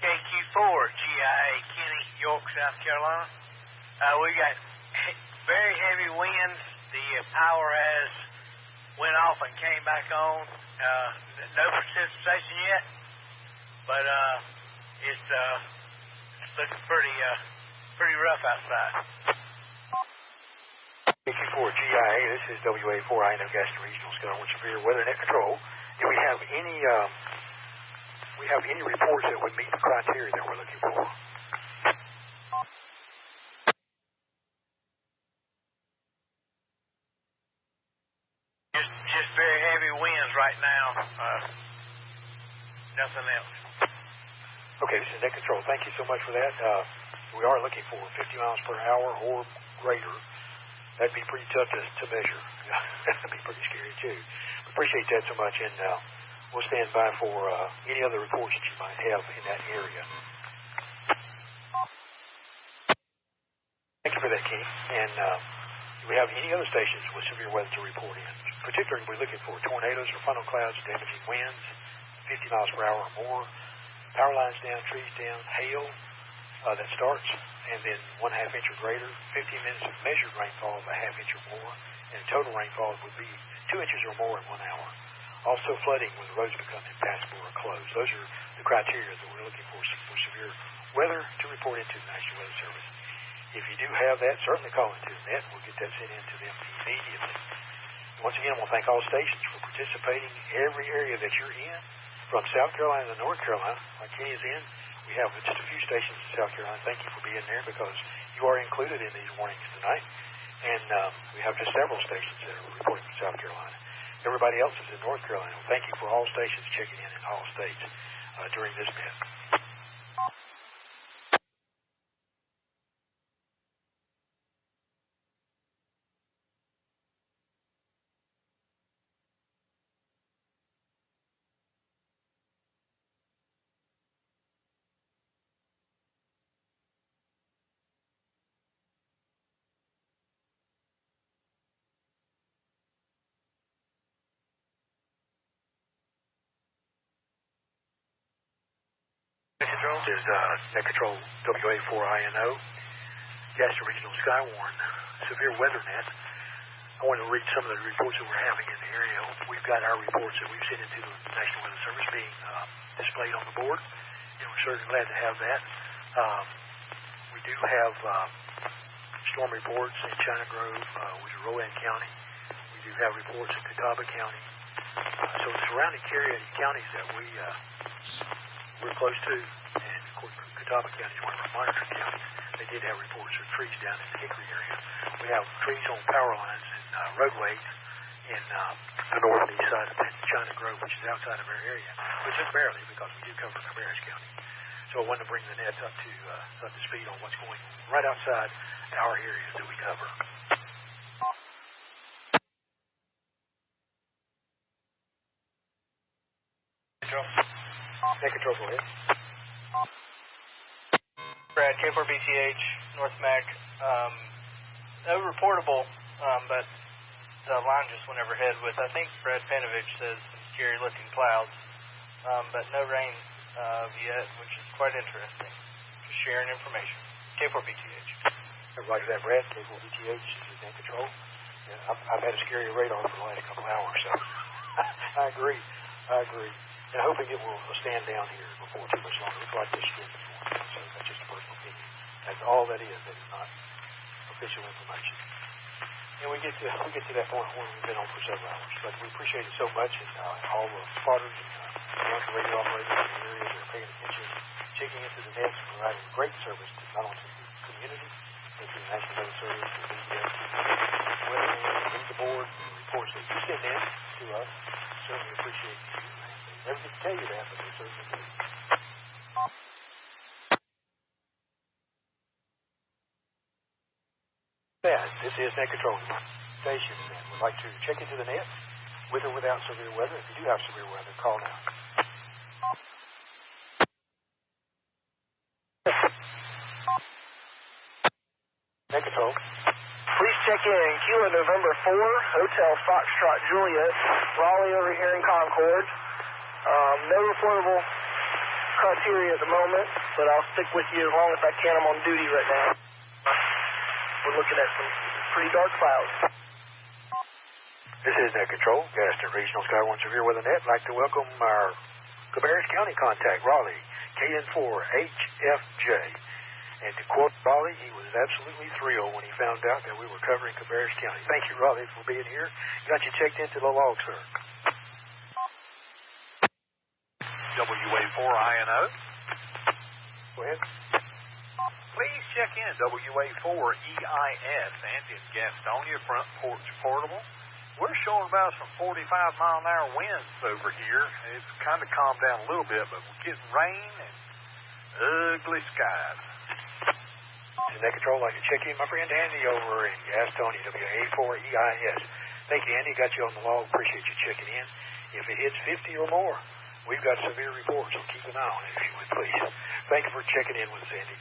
KQ4, GIA, Kenny, Yourk, South Carolina. We got very heavy winds. The power has went off and came back on. No precipitation yet, but it's looking pretty rough outside. KQ4 GIA, this is WA4INO, Gaston Regional Skywarn Severe Weather Net Control. Do we have any reports that would meet the criteria that we're looking for? Just very heavy winds right now. Nothing else. Okay, this is Net Control. Thank you so much for that. We are looking for 50 miles per hour or greater. That'd be pretty tough to measure. That'd be pretty scary, too. Appreciate that so much, and we'll stand by for any other reports that you might have in that area. Thank you for that, Kenny. And do we have any other stations with severe weather to report in? Particularly, we're looking for tornadoes or funnel clouds, damaging winds, 50 miles per hour or more, power lines down, trees down, hail that starts, and then 1/2 inch or greater, 15 minutes of measured rainfall of 1/2 inch or more, and total rainfall would be 2 inches or more in 1 hour. Also flooding when the roads become impassable or closed. Those are the criteria that we're looking for severe weather to report into the National Weather Service. If you do have that, certainly call into the net. We'll get that sent in to them immediately. Once again, I want to thank all stations for participating. Every area that you're in, from South Carolina to North Carolina, like Kenny is in, we have just a few stations in South Carolina. Thank you for being there because you are included in these warnings tonight. And we have just several stations that are reporting from South Carolina. Everybody else is in North Carolina. Thank you for all stations checking in all states during this bit. Control. This is Net Control WA4INO, Gaston Regional Skywarn Severe Weather Net. I want to read some of the reports that we're having in the area. We've got our reports that we've sent into the National Weather Service being displayed on the board, and we're certainly glad to have that. We do have storm reports in China Grove, which is Rowan County. We do have reports in Catawba County. So the surrounding counties that we're close to, and of course Catawba County is one of our monitoring counties. They did have reports of trees down in the Hickory area. We have trees on power lines and roadways in the north and east side of China Grove, which is outside of our area, but just barely because we do cover Cabarrus County. So I wanted to bring the nets up to speed on what's going on right outside our areas that we cover. Net Control, go ahead. Brad, K4BTH, North Mac. No reportable, but the line just went overhead with, I think Brad Panovich says, some scary-looking clouds, but no rain yet, which is quite interesting. Just sharing information. K4BTH. Everybody that, Brad. K4BTH, this is Net Control. Yeah, I've had a scary radar for the last couple of hours, so I agree. And hoping it will stand down here before too much longer. It's like this strip this morning, so that's just a personal opinion. That's all that is. That is not official information. And we get to that point where we've been on for several hours. But we appreciate it so much, and all the spotters and the radio operators in the areas that are paying attention, checking into the nets, and providing great service to not only the community, but to the National Weather Service, to the media, to the weathermen, to the board, and the reports that you send in to us. Certainly appreciate you. Never get to tell you that, but we certainly do. Yeah, this is Net Control Station, and we'd like to check into the net with or without severe weather. If you do have severe weather, call now. Net Control. Please check in. Kilo November 4, Hotel Foxtrot Juliet, Raleigh over here in Concord. No reportable criteria at the moment, but I'll stick with you as long as I can. I'm on duty right now. We're looking at some pretty dark clouds. This is Net Control, Gaston Regional Skywarn Severe Weather Net. I'd like to welcome our Cabarrus County contact, Raleigh, KN4HFJ. And to quote Raleigh, he was absolutely thrilled when he found out that we were covering Cabarrus County. Thank you, Raleigh, for being here. Got you checked into the log, sir. WA4INO. Go ahead. Please check in WA4EIS and in Gastonia Front Porch Portable. We're showing about some 45-mile-an-hour winds over here. It's kind of calmed down a little bit, but we're getting rain and ugly skies. Net Control, I'd like to check in my friend Andy over in Gastonia, WA4EIS. Thank you, Andy. Got you on the log. Appreciate you checking in. If it hits 50 or more, we've got severe reports, so keep an eye on it, if you would, please. Thank you for checking in with us, Andy.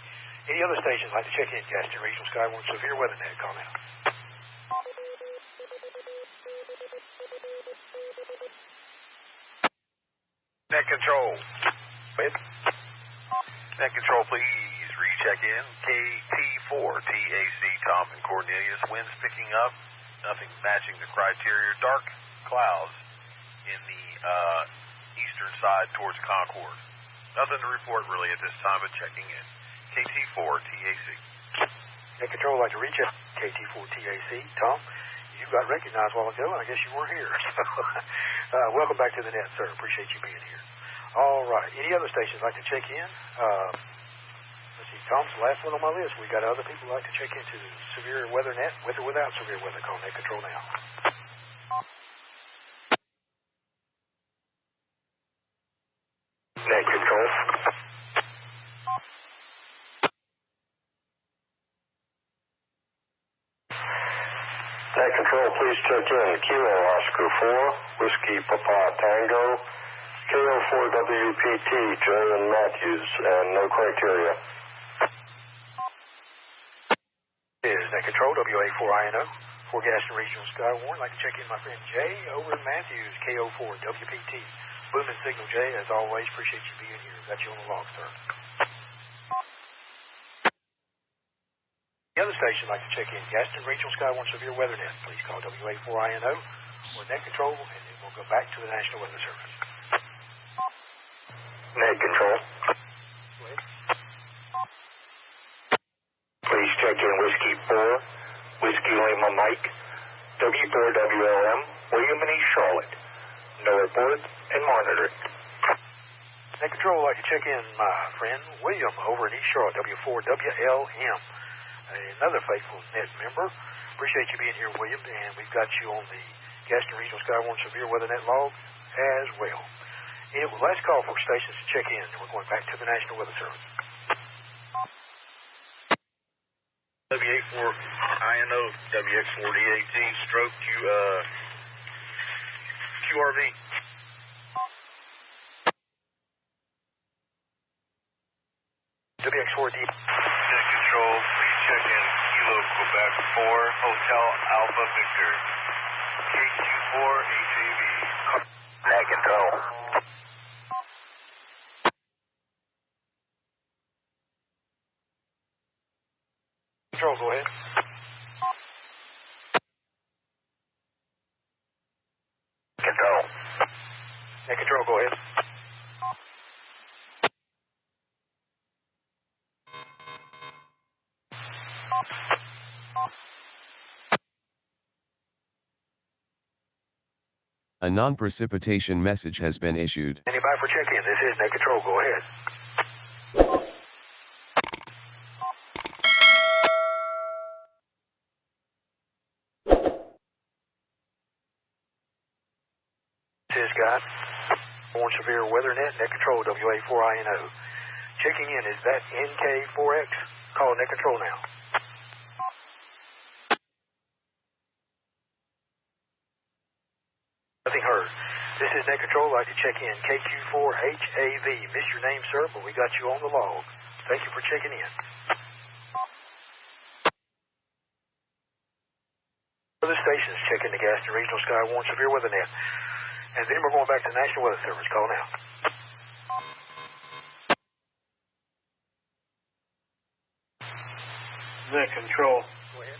Any other stations like to check in, Gaston Regional Skywarn Severe Weather Net, call now. Net Control. Go ahead. Net Control, please recheck in. KT4TAC, Tom and Cornelius. Winds picking up. Nothing matching the criteria. Dark clouds in the eastern side towards Concord. Nothing to report really at this time, but checking in. KT4TAC. Net Control, I'd like to reach out. KT4TAC. Tom, you got recognized a while ago, and I guess you weren't here. Welcome back to the net, sir. Appreciate you being here. All right. Any other stations like to check in? Let's see. Tom's the last one on my list. We got other people who like to check into the severe weather net, with or without severe weather. Call Net Control now. Net Control. Net Control, please check in. Kilo Oscar 4, Whiskey Papa Tango, KO4WPT, Joe and Matthews, and no criteria. Is Net Control, WA4INO, for Gaston Regional Skywarn. I'd like to check in my friend Jay over in Matthews, KO4WPT. Booming signal, Jay. As always, appreciate you being here. Got you on the log, sir. The other station would like to check in. Gaston Regional Skywarn Severe Weather Net. Please call WA4INO or Net Control, and then we'll go back to the National Weather Service. Net Control. Go ahead. Please check in Whiskey 4, Whiskey Lima Mike, W4WLM, William and East Charlotte. No report and monitoring. Net Control would like to check in, my friend William over in East Charlotte, W4WLM. Another faithful Net member. Appreciate you being here, William, and we've got you on the Gaston Regional Skywarn Severe Weather Net log as well. It was last call for stations to check in, and we're going back to the National Weather Service. WA4INO, WX4DAT, stroke QRV. WX4D. Net Control, please check in Kilo Quebec 4, Hotel Alpha Victor, KQ4 HAV. Net Control. Control, go ahead. Control. Net Control, go ahead. A non-precipitation message has been issued. Anybody for check-in? This is Net Control. Go ahead. This is Scott. Warn Severe Weather Net, Net Control, WA4INO. Checking in, is that NK4X? Call Net Control now. Nothing heard. This is Net Control. I'd like to check in. KQ4HAV. Missed your name, sir, but we got you on the log. Thank you for checking in. Other stations checking the Gaston Regional Skywarn Severe Weather Net. And then we're going back to the National Weather Service. Call now. Net Control. Go ahead.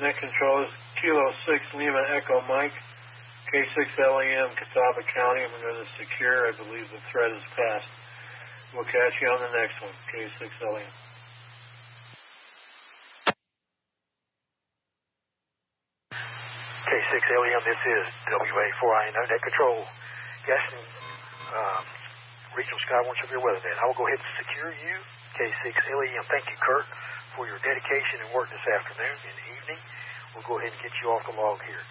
Net Control is Kilo 6 Lima Echo Mike, K6LEM, Catawba County. I'm going to secure. I believe the threat is passed. We'll catch you on the next one, K6LEM. K6LEM, this is WA4INO Net Control. Gaston Regional Skywarn Severe Weather Net. I will go ahead and secure you, K6LEM. Thank you, Kurt, for your dedication and work this afternoon and evening. We'll go ahead and get you off the log here.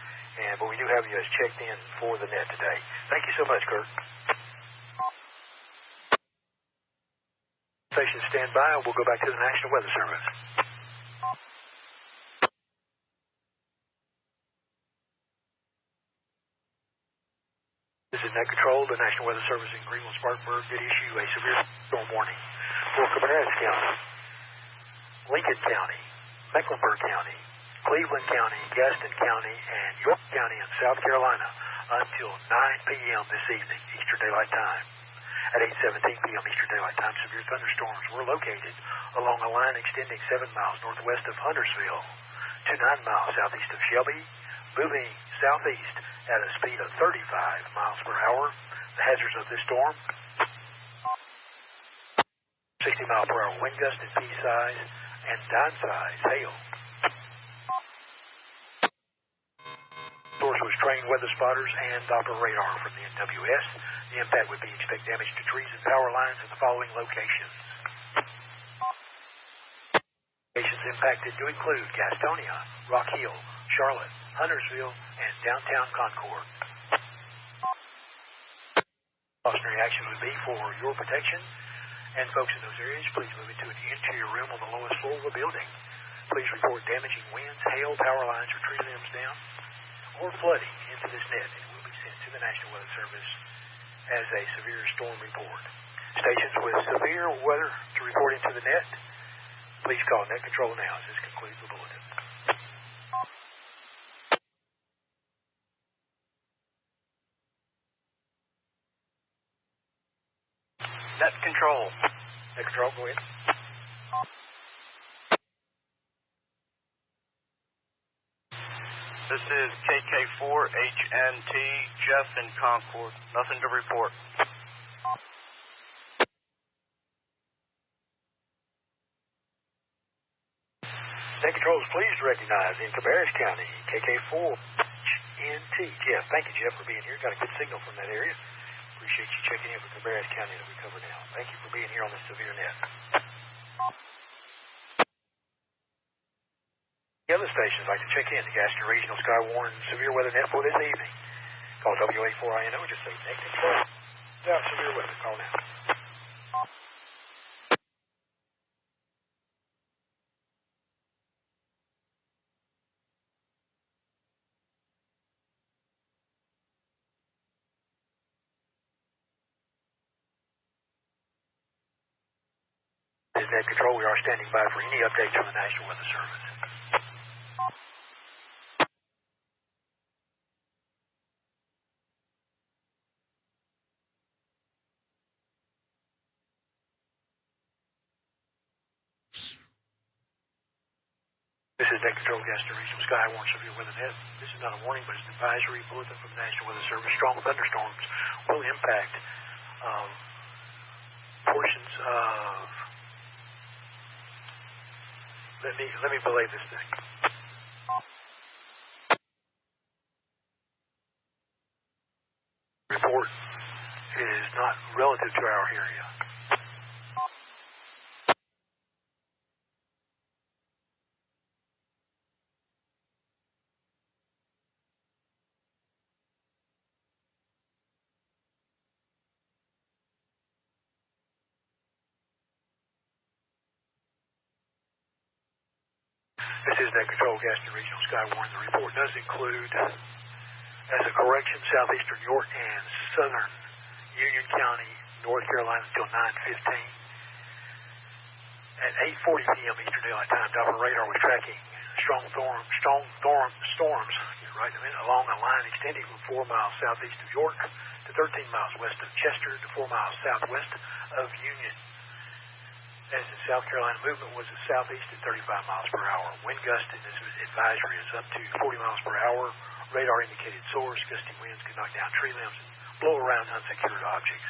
But we do have you as checked in for the net today. Thank you so much, Kurt. Station stand by, and we'll go back to the National Weather Service. This is Net Control. The National Weather Service in Greenville, Spartanburg did issue a severe storm warning for Cabarrus County, Lincoln County, Mecklenburg County, Cleveland County, Gaston County, and Yourk County in South Carolina until 9 p.m. this evening, Eastern Daylight Time. At 8:17 p.m. Eastern Daylight Time, severe thunderstorms were located along a line extending 7 miles northwest of Huntersville to 9 miles southeast of Shelby, moving southeast at a speed of 35 miles per hour. The hazards of this storm: 60 mile per hour wind gust and pea-size and dime-size hail. Source was trained weather spotters and Doppler radar from the NWS. The impact would be expect damage to trees and power lines in the following locations. Locations impacted do include Gastonia, Rock Hill, Charlotte, Huntersville, and downtown Concord. Cautionary action would be for your protection, and folks in those areas, please move into an interior room on the lowest floor of the building. Please report damaging winds, hail, power lines, or tree limbs down, or flooding into this net, and it will be sent to the National Weather Service as a severe storm report. Stations with severe weather to report into the net, please call Net Control now as this concludes the bulletin. Control. Net Control, go ahead. This is KK4HNT, Jeff in Concord. Nothing to report. Net Control is pleased to recognize in Cabarrus County, KK4HNT. Jeff, thank you, Jeff, for being here. Got a good signal from that area. Appreciate you checking in for Cabarrus County that we cover now. Thank you for being here on this severe net. The other stations like to check in to Gaston Regional Skywarn severe weather net for this evening. Call WA4INO, just say Net Control. Without severe weather, call now. This is Net Control. We are standing by for any updates from the National Weather Service. This is Net Control, Gaston Regional Skywarn severe weather net. This is not a warning, but it's an advisory bulletin from the National Weather Service. Strong thunderstorms will impact portions of. Let me belay this thing. Report is not relative to our area. This is Net Control, Gaston Regional Skywarn. The report does include, as a correction, southeastern Yourk and southern Union County, North Carolina until 9:15. At 8:40 p.m. Eastern Daylight Time, Doppler radar was tracking strong storms right in a minute, along a line extending from 4 miles southeast of Yourk to 13 miles west of Chester to 4 miles southwest of Union. As in South Carolina, movement was at southeast at 35 miles per hour. Wind gust in this advisory is up to 40 miles per hour. Radar indicated source. Gusty winds could knock down tree limbs and blow around unsecured objects.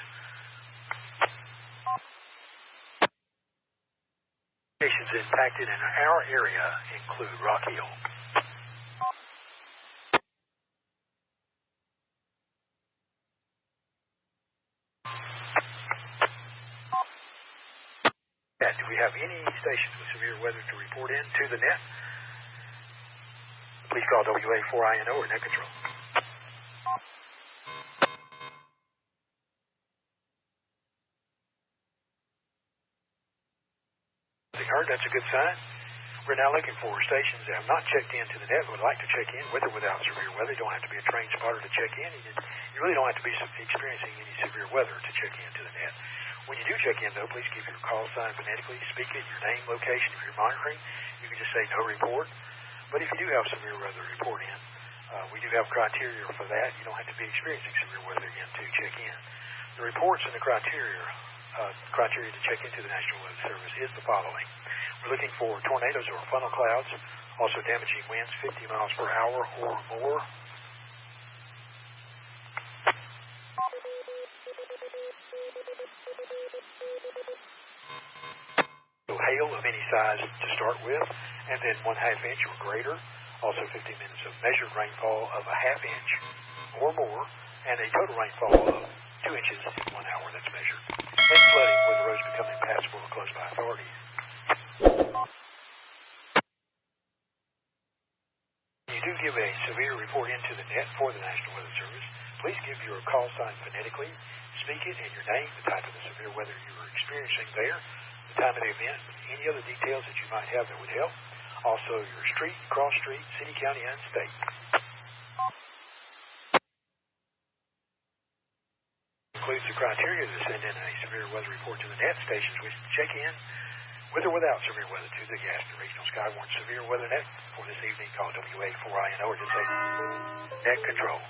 Locations impacted in our area include Rock Hill. Do we have any stations with severe weather to report in to the net? Please call WA4INO or Net Control. Heard, that's a good sign. We're now looking for stations that have not checked into the net but would like to check in with or without severe weather. You don't have to be a trained spotter to check in. You really don't have to be experiencing any severe weather to check into the net. When you do check in, though, please keep your call sign phonetically. Speak it, your name, location. If you're monitoring, you can just say no report. But if you do have severe weather report in, we do have criteria for that. You don't have to be experiencing severe weather again to check in. The reports and the criteria to check into the National Weather Service is the following. We're looking for tornadoes or funnel clouds, also damaging winds 50 miles per hour or more. Hail of any size to start with, and then 1/2 inch or greater. Also 15 minutes of measured rainfall of 1/2 inch or more, and a total rainfall of 2 inches in 1 hour that's measured. And flooding where the roads become impassable or closed by authorities. You do give a severe report into the net for the National Weather Service. Please give your call sign phonetically. Speak it and your name, the type of the severe weather you are experiencing there, the time of the event, any other details that you might have that would help. Also your street, cross street, city, county, and state. Includes the criteria to send in a severe weather report to the net stations which check in with or without severe weather to the Gaston Regional Skywarn severe weather net for this evening. Call WA4INO or just say Net Control.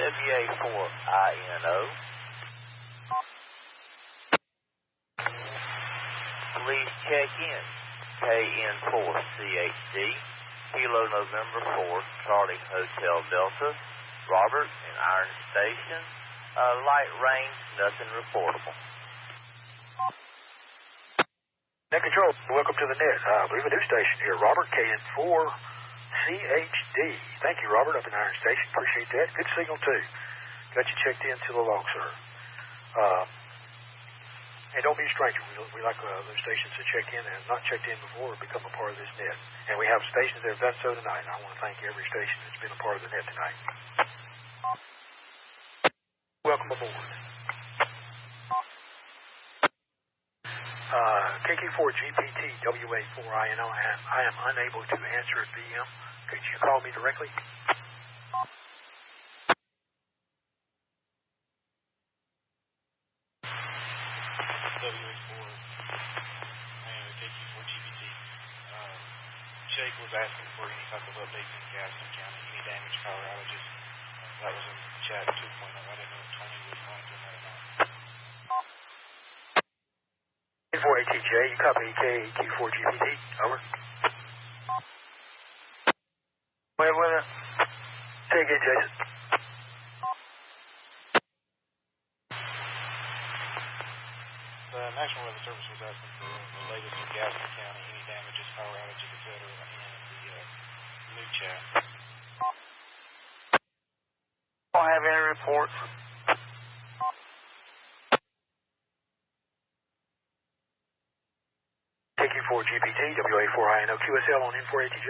WA4INO. Please check in. KN4CHD, Kilo November 4, Charlie Hotel Delta, Robert and Iron Station. Light rain, nothing reportable. Net Control, welcome to the net. We have a new station here. Robert, KN4CHD. Thank you, Robert, up in Iron Station. Appreciate that. Good signal, too. Got you checked in to the log, sir. And don't be a stranger. We like those stations to check in and not checked in before or become a part of this net. And we have stations that have done so tonight. And I want to thank every station that's been a part of the net tonight. Welcome aboard. KQ4GPT WA4INO. I am unable to answer at VM. Could you call me directly? WA4 and KQ4GPT. Jake was asking for any type of updates in Gaston County, any damage, power outages. That was in chat 2.0. I didn't know if Tony was monitoring that or not. 4ATJ, you copy KQ4GPT. Over. Wait with it. Say again, Jason. The National Weather Service was asking for the latest in Gaston County, any damages, power outages, etc. in the new chat. Don't have any reports. KQ4GPT, WA4INO, QSL on N4ATJ.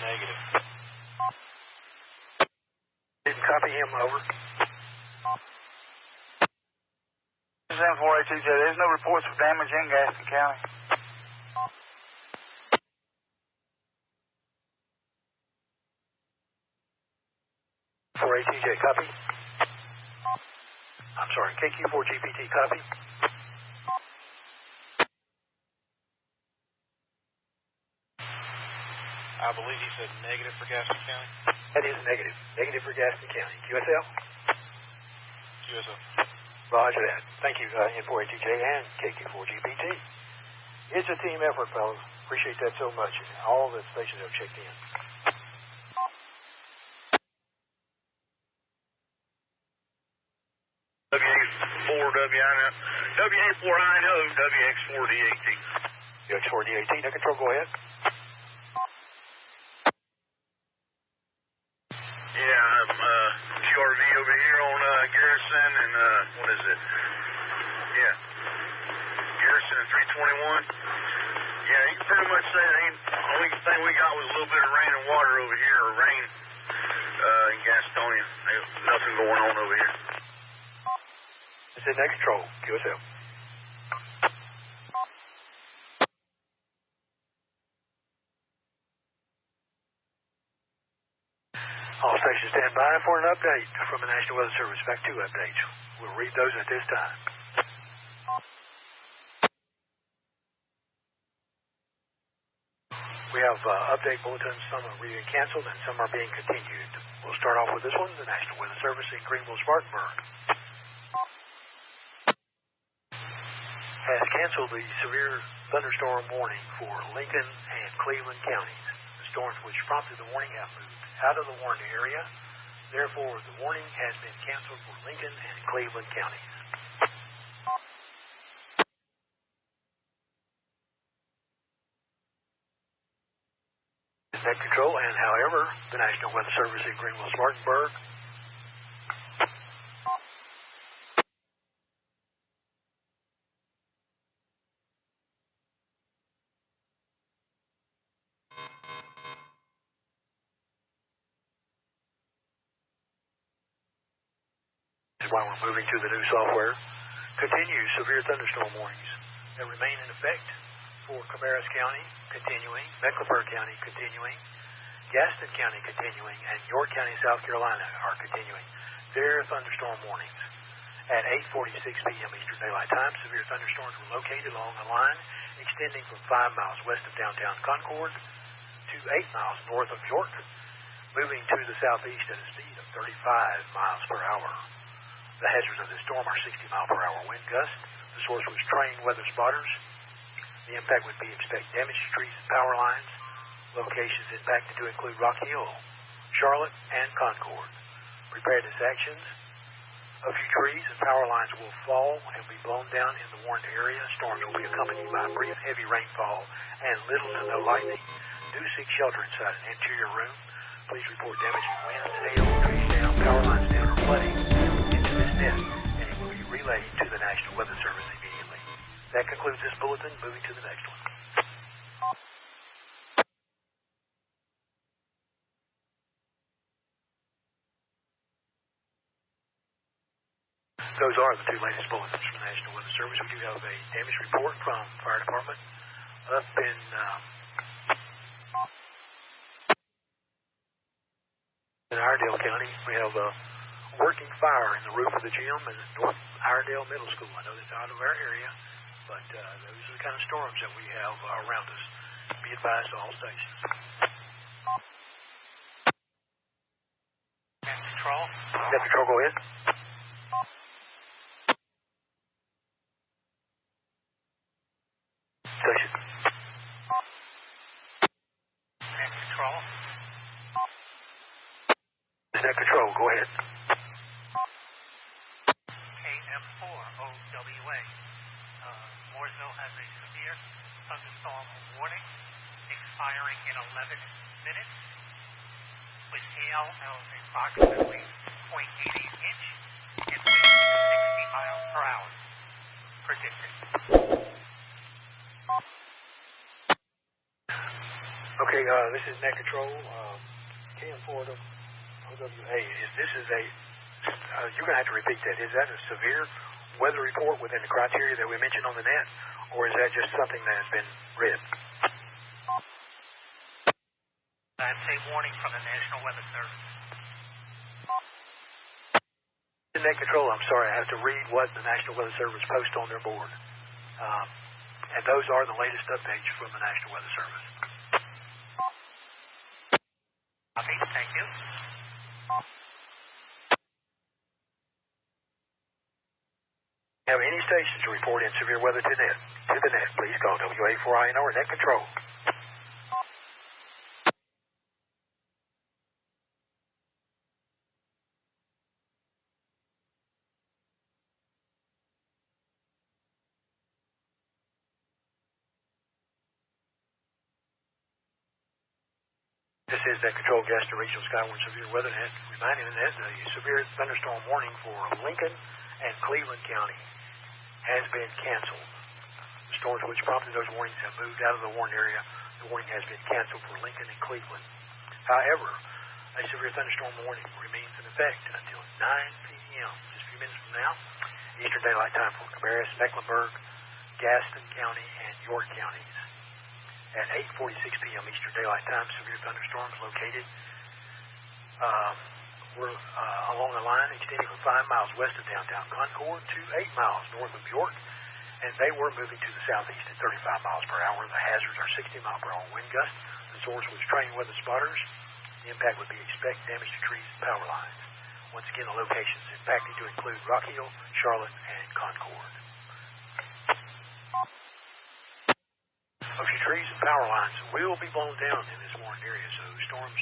Negative. Didn't copy him, over. This is N4ATJ. There's no reports of damage in Gaston County. ATJ, copy. I'm sorry, KQ4GPT, copy. I believe he said negative for Gaston County. That is negative. Negative for Gaston County. QSL? QSL. Roger that. Thank you, N4ATJ and KQ4GPT. It's a team effort, fellas. Appreciate that so much. All the stations have checked in. WA4INO, WX4DAT. WX4DAT, no control, go ahead. Yeah, I'm QRV over here on Garrison and, what is it? Yeah. Garrison and 321. Yeah, you can pretty much say the only thing we got was a little bit of rain and water over here, or rain in Gastonia. There's nothing going on over here. This is net control, QSL. All stations stand by for an update from the National Weather Service. Back to updates. We'll read those at this time. We have update bulletins. Some are being canceled and some are being continued. We'll start off with this one, the National Weather Service in Greenville-Spartanburg has canceled the severe thunderstorm warning for Lincoln and Cleveland counties. The storms which prompted the warning have moved out of the warned area. Therefore, the warning has been canceled for Lincoln and Cleveland counties. Net control, and however, the National Weather Service in Greenville-Spartanburg while we're moving to the new software, continues severe thunderstorm warnings that remain in effect for Cabarrus County, continuing, Mecklenburg County, continuing, Gaston County, continuing, and Yourk County, South Carolina, are continuing their thunderstorm warnings. At 8:46 p.m. Eastern Daylight Time, severe thunderstorms were located along a line extending from 5 miles west of downtown Concord to 8 miles north of Yourk. moving to the southeast at a speed of 35 miles per hour. The hazards of this storm are 60 mile per hour wind gusts. The source was trained weather spotters. The impact would be expect damage to trees and power lines. Locations impacted to include Rock Hill, Charlotte, and Concord. Preparedness actions. A few trees and power lines will fall and be blown down in the warned area. Storms will be accompanied by brief heavy rainfall and little to no lightning. Do seek shelter inside an interior room. Please report damaging winds, hail, trees down, power lines down, or flooding into this net, and it will be relayed to the National Weather Service immediately. That concludes this bulletin. Moving to the next one. Those are the two latest bulletins from the National Weather Service. We do have a damage report from Fire Department up in Iredell County. We have a working fire in the roof of the gym in North Iredell Middle School. I know that's out of our area, but those are the kind of storms that we have around us. Be advised to all stations. Net control. Net control, go ahead. Station. Net control. Net control, go ahead. KM4OWA. Mooresville has a severe thunderstorm warning expiring in 11 minutes with hail of approximately 0.88 inch and winds 60 miles per hour predicted. Okay, this is net control. KM4OWA. You're going to have to repeat that. Is that a severe weather report within the criteria that we mentioned on the net, or is that just something that has been read? That's a warning from the National Weather Service. Net control, I'm sorry, I have to read what the National Weather Service posts on their board. And those are the latest updates from the National Weather Service. Copy, thank you. Have any stations to report in severe weather to the net, please call WA4INO or net control. This is net control, Gaston Regional Skywarn Severe Weather Net, reminding the net the severe thunderstorm warning for Lincoln and Cleveland County has been canceled. The storms which prompted those warnings have moved out of the warned area. The warning has been canceled for Lincoln and Cleveland. However, a severe thunderstorm warning remains in effect until 9 p.m., just a few minutes from now, Eastern Daylight Time for Cabarrus, Mecklenburg, Gaston County, and Yourk counties. At 8:46 p.m. Eastern Daylight Time, severe thunderstorms located were along a line extending from 5 miles west of downtown Concord to 8 miles north of Yourk, and they were moving to the southeast at 35 miles per hour. The hazards are 60 mile per hour wind gusts. The source was trained weather spotters. The impact would be expect damage to trees and power lines. Once again, the locations impacted to include Rock Hill, Charlotte, and Concord. A few trees and power lines will be blown down in this warned area, so storms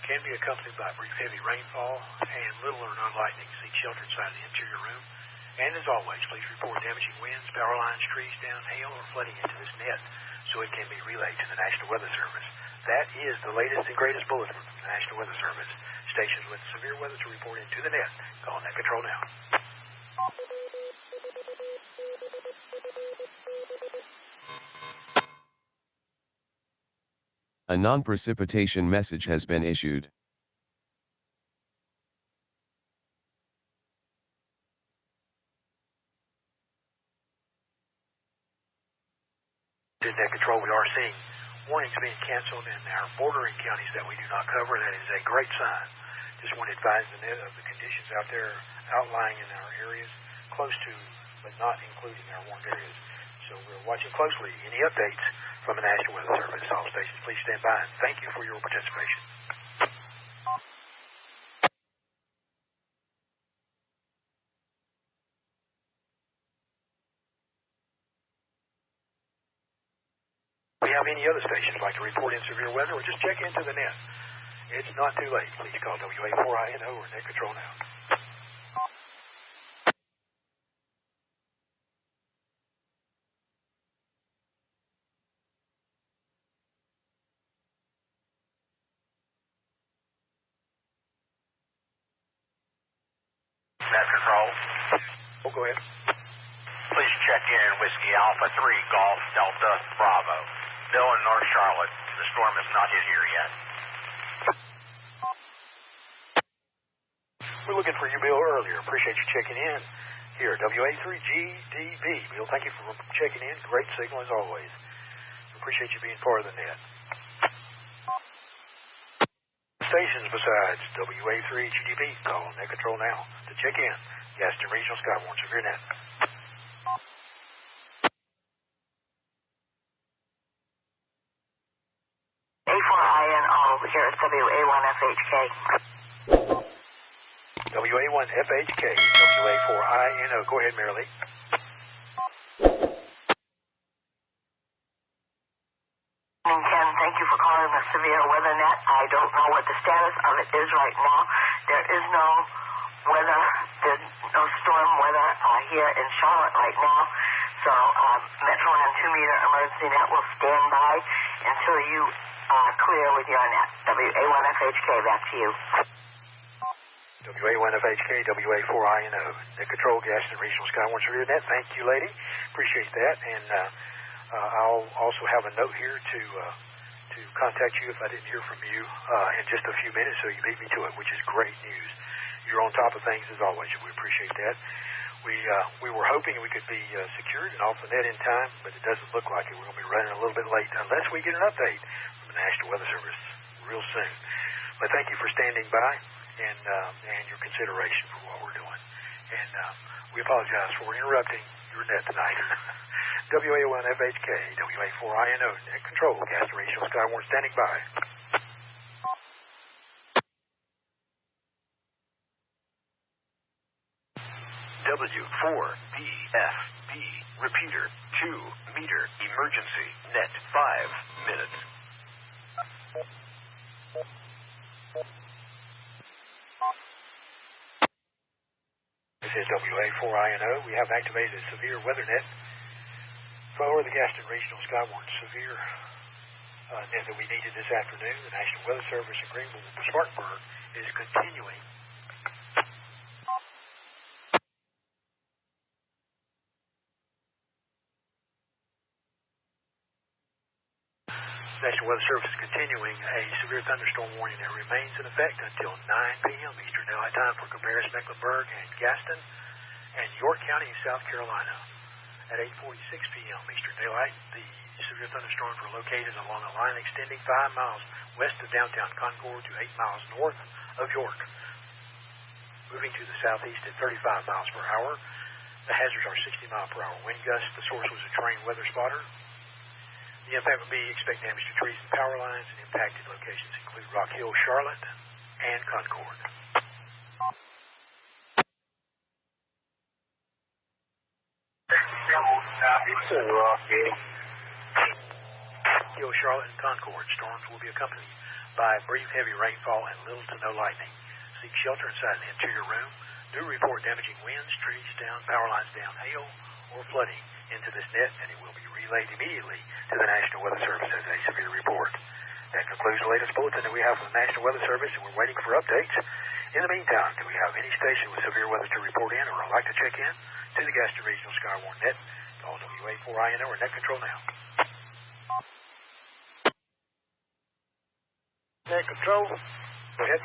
can be accompanied by brief heavy rainfall and little or no lightning. Seek shelter inside the interior room. And as always, please report damaging winds, power lines, trees down, hail, or flooding into this net so it can be relayed to the National Weather Service. That is the latest and greatest bulletin from the National Weather Service. Stations with severe weather to report into the net. Call net control now. A non-precipitation message has been issued. In net control, we are seeing warnings being canceled in our bordering counties that we do not cover. That is a great sign. Just want to advise the net of the conditions out there outlying in our areas, close to but not including our warned areas. So we're watching closely any updates from the National Weather Service. All stations, please stand by, and thank you for your participation. If you have any other stations like to report in severe weather, or just check into the net. It's not too late. Please call WA4INO or Net Control now. Net Control. Oh, go ahead. Please check in Whiskey Alpha 3 Golf Delta Bravo. Bill in North Charlotte. The storm has not hit here yet. We're looking for you, Bill, earlier. Appreciate you checking in here. WA3GDB. Bill, thank you for checking in. Great signal as always. Appreciate you being part of the net. Stations besides WA3GDB, call Net Control now to check in. Gaston Regional Skywarn Severe Net. A4INO here at WA1FHK. WA1FHK, WA4INO. Go ahead, Mary Lee. Ken, thank you for calling the severe weather net. I don't know what the status of it is right now. There is no weather, there's no storm weather here in Charlotte right now. So Metro and 2-meter emergency net will stand by until you clear with your net. WA1FHK, back to you. WA1FHK, WA4INO. Net Control, Gaston Regional Skywarn Severe Net. Thank you, lady. Appreciate that. And I'll also have a note here to contact you if I didn't hear from you in just a few minutes, so you beat me to it, which is great news. You're on top of things as always, and we appreciate that. We were hoping we could be secured and off the net in time, but it doesn't look like it. We're going to be running a little bit late unless we get an update from the National Weather Service real soon. But thank you for standing by and your consideration for what we're doing. And we apologize for interrupting your net tonight. WA1FHK, WA4INO, Net Control, Gaston Regional Skywarn standing by. W4BFB, repeater, 2-meter emergency, net 5 minutes. This is WA4INO. We have activated a severe weather net for the Gaston Regional Skywarn severe net that we needed this afternoon. The National Weather Service agreement with Spartanburg is continuing. The National Weather Service is continuing a severe thunderstorm warning that remains in effect until 9 p.m. Eastern Daylight Time for Cabarrus, Mecklenburg, and Gaston, and Yourk County, South Carolina. At 8:46 p.m. Eastern Daylight, the severe thunderstorms were located along a line extending 5 miles west of downtown Concord to 8 miles north of Yourk. Moving to the southeast at 35 miles per hour. The hazards are 60-mile-per-hour wind gusts. The source was a terrain weather spotter. The impact would be expect damage to trees and power lines, and impacted locations include Rock Hill, Charlotte, and Concord. Hill, Charlotte, and Concord. Storms will be accompanied by brief heavy rainfall and little to no lightning. Seek shelter inside an interior room. Do report damaging winds, trees down, power lines down, hail, or flooding into this net, and it will be relayed immediately to the National Weather Service as a severe report. That concludes the latest bulletin that we have from the National Weather Service, and we're waiting for updates. In the meantime, do we have any station with severe weather to report in or would like to check in to the Gaston Regional Skywarn Net? Call WA4INO or Net Control now. Net Control. Go ahead.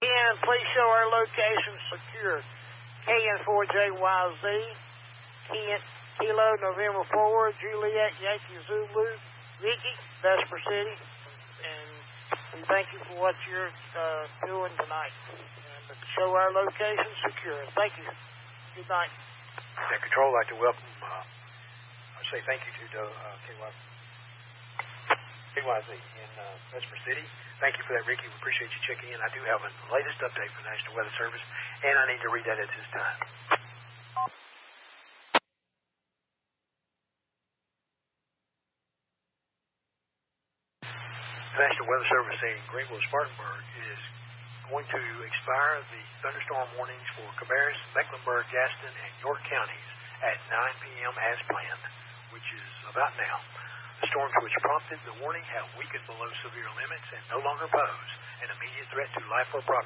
And please show our location secure. KN4JYZ, Kilo, November 4, Juliet, Yankee, Zulu, Vicky, Vesper City, and we thank you for what you're doing tonight. And show our location secure. Thank you. Good night. Net Control, I'd like to welcome, say thank you to KYZ in Vesper City. Thank you for that, Ricky. We appreciate you checking in. I do have a latest update from the National Weather Service, and I need to read that at this time. The National Weather Service in Greenville, Spartanburg is going to expire the thunderstorm warnings for Cabarrus, Mecklenburg, Gaston, and Yourk counties at 9 p.m. as planned, which is about now. The storms which prompted the warning have weakened below severe limits and no longer pose an immediate threat to life or property.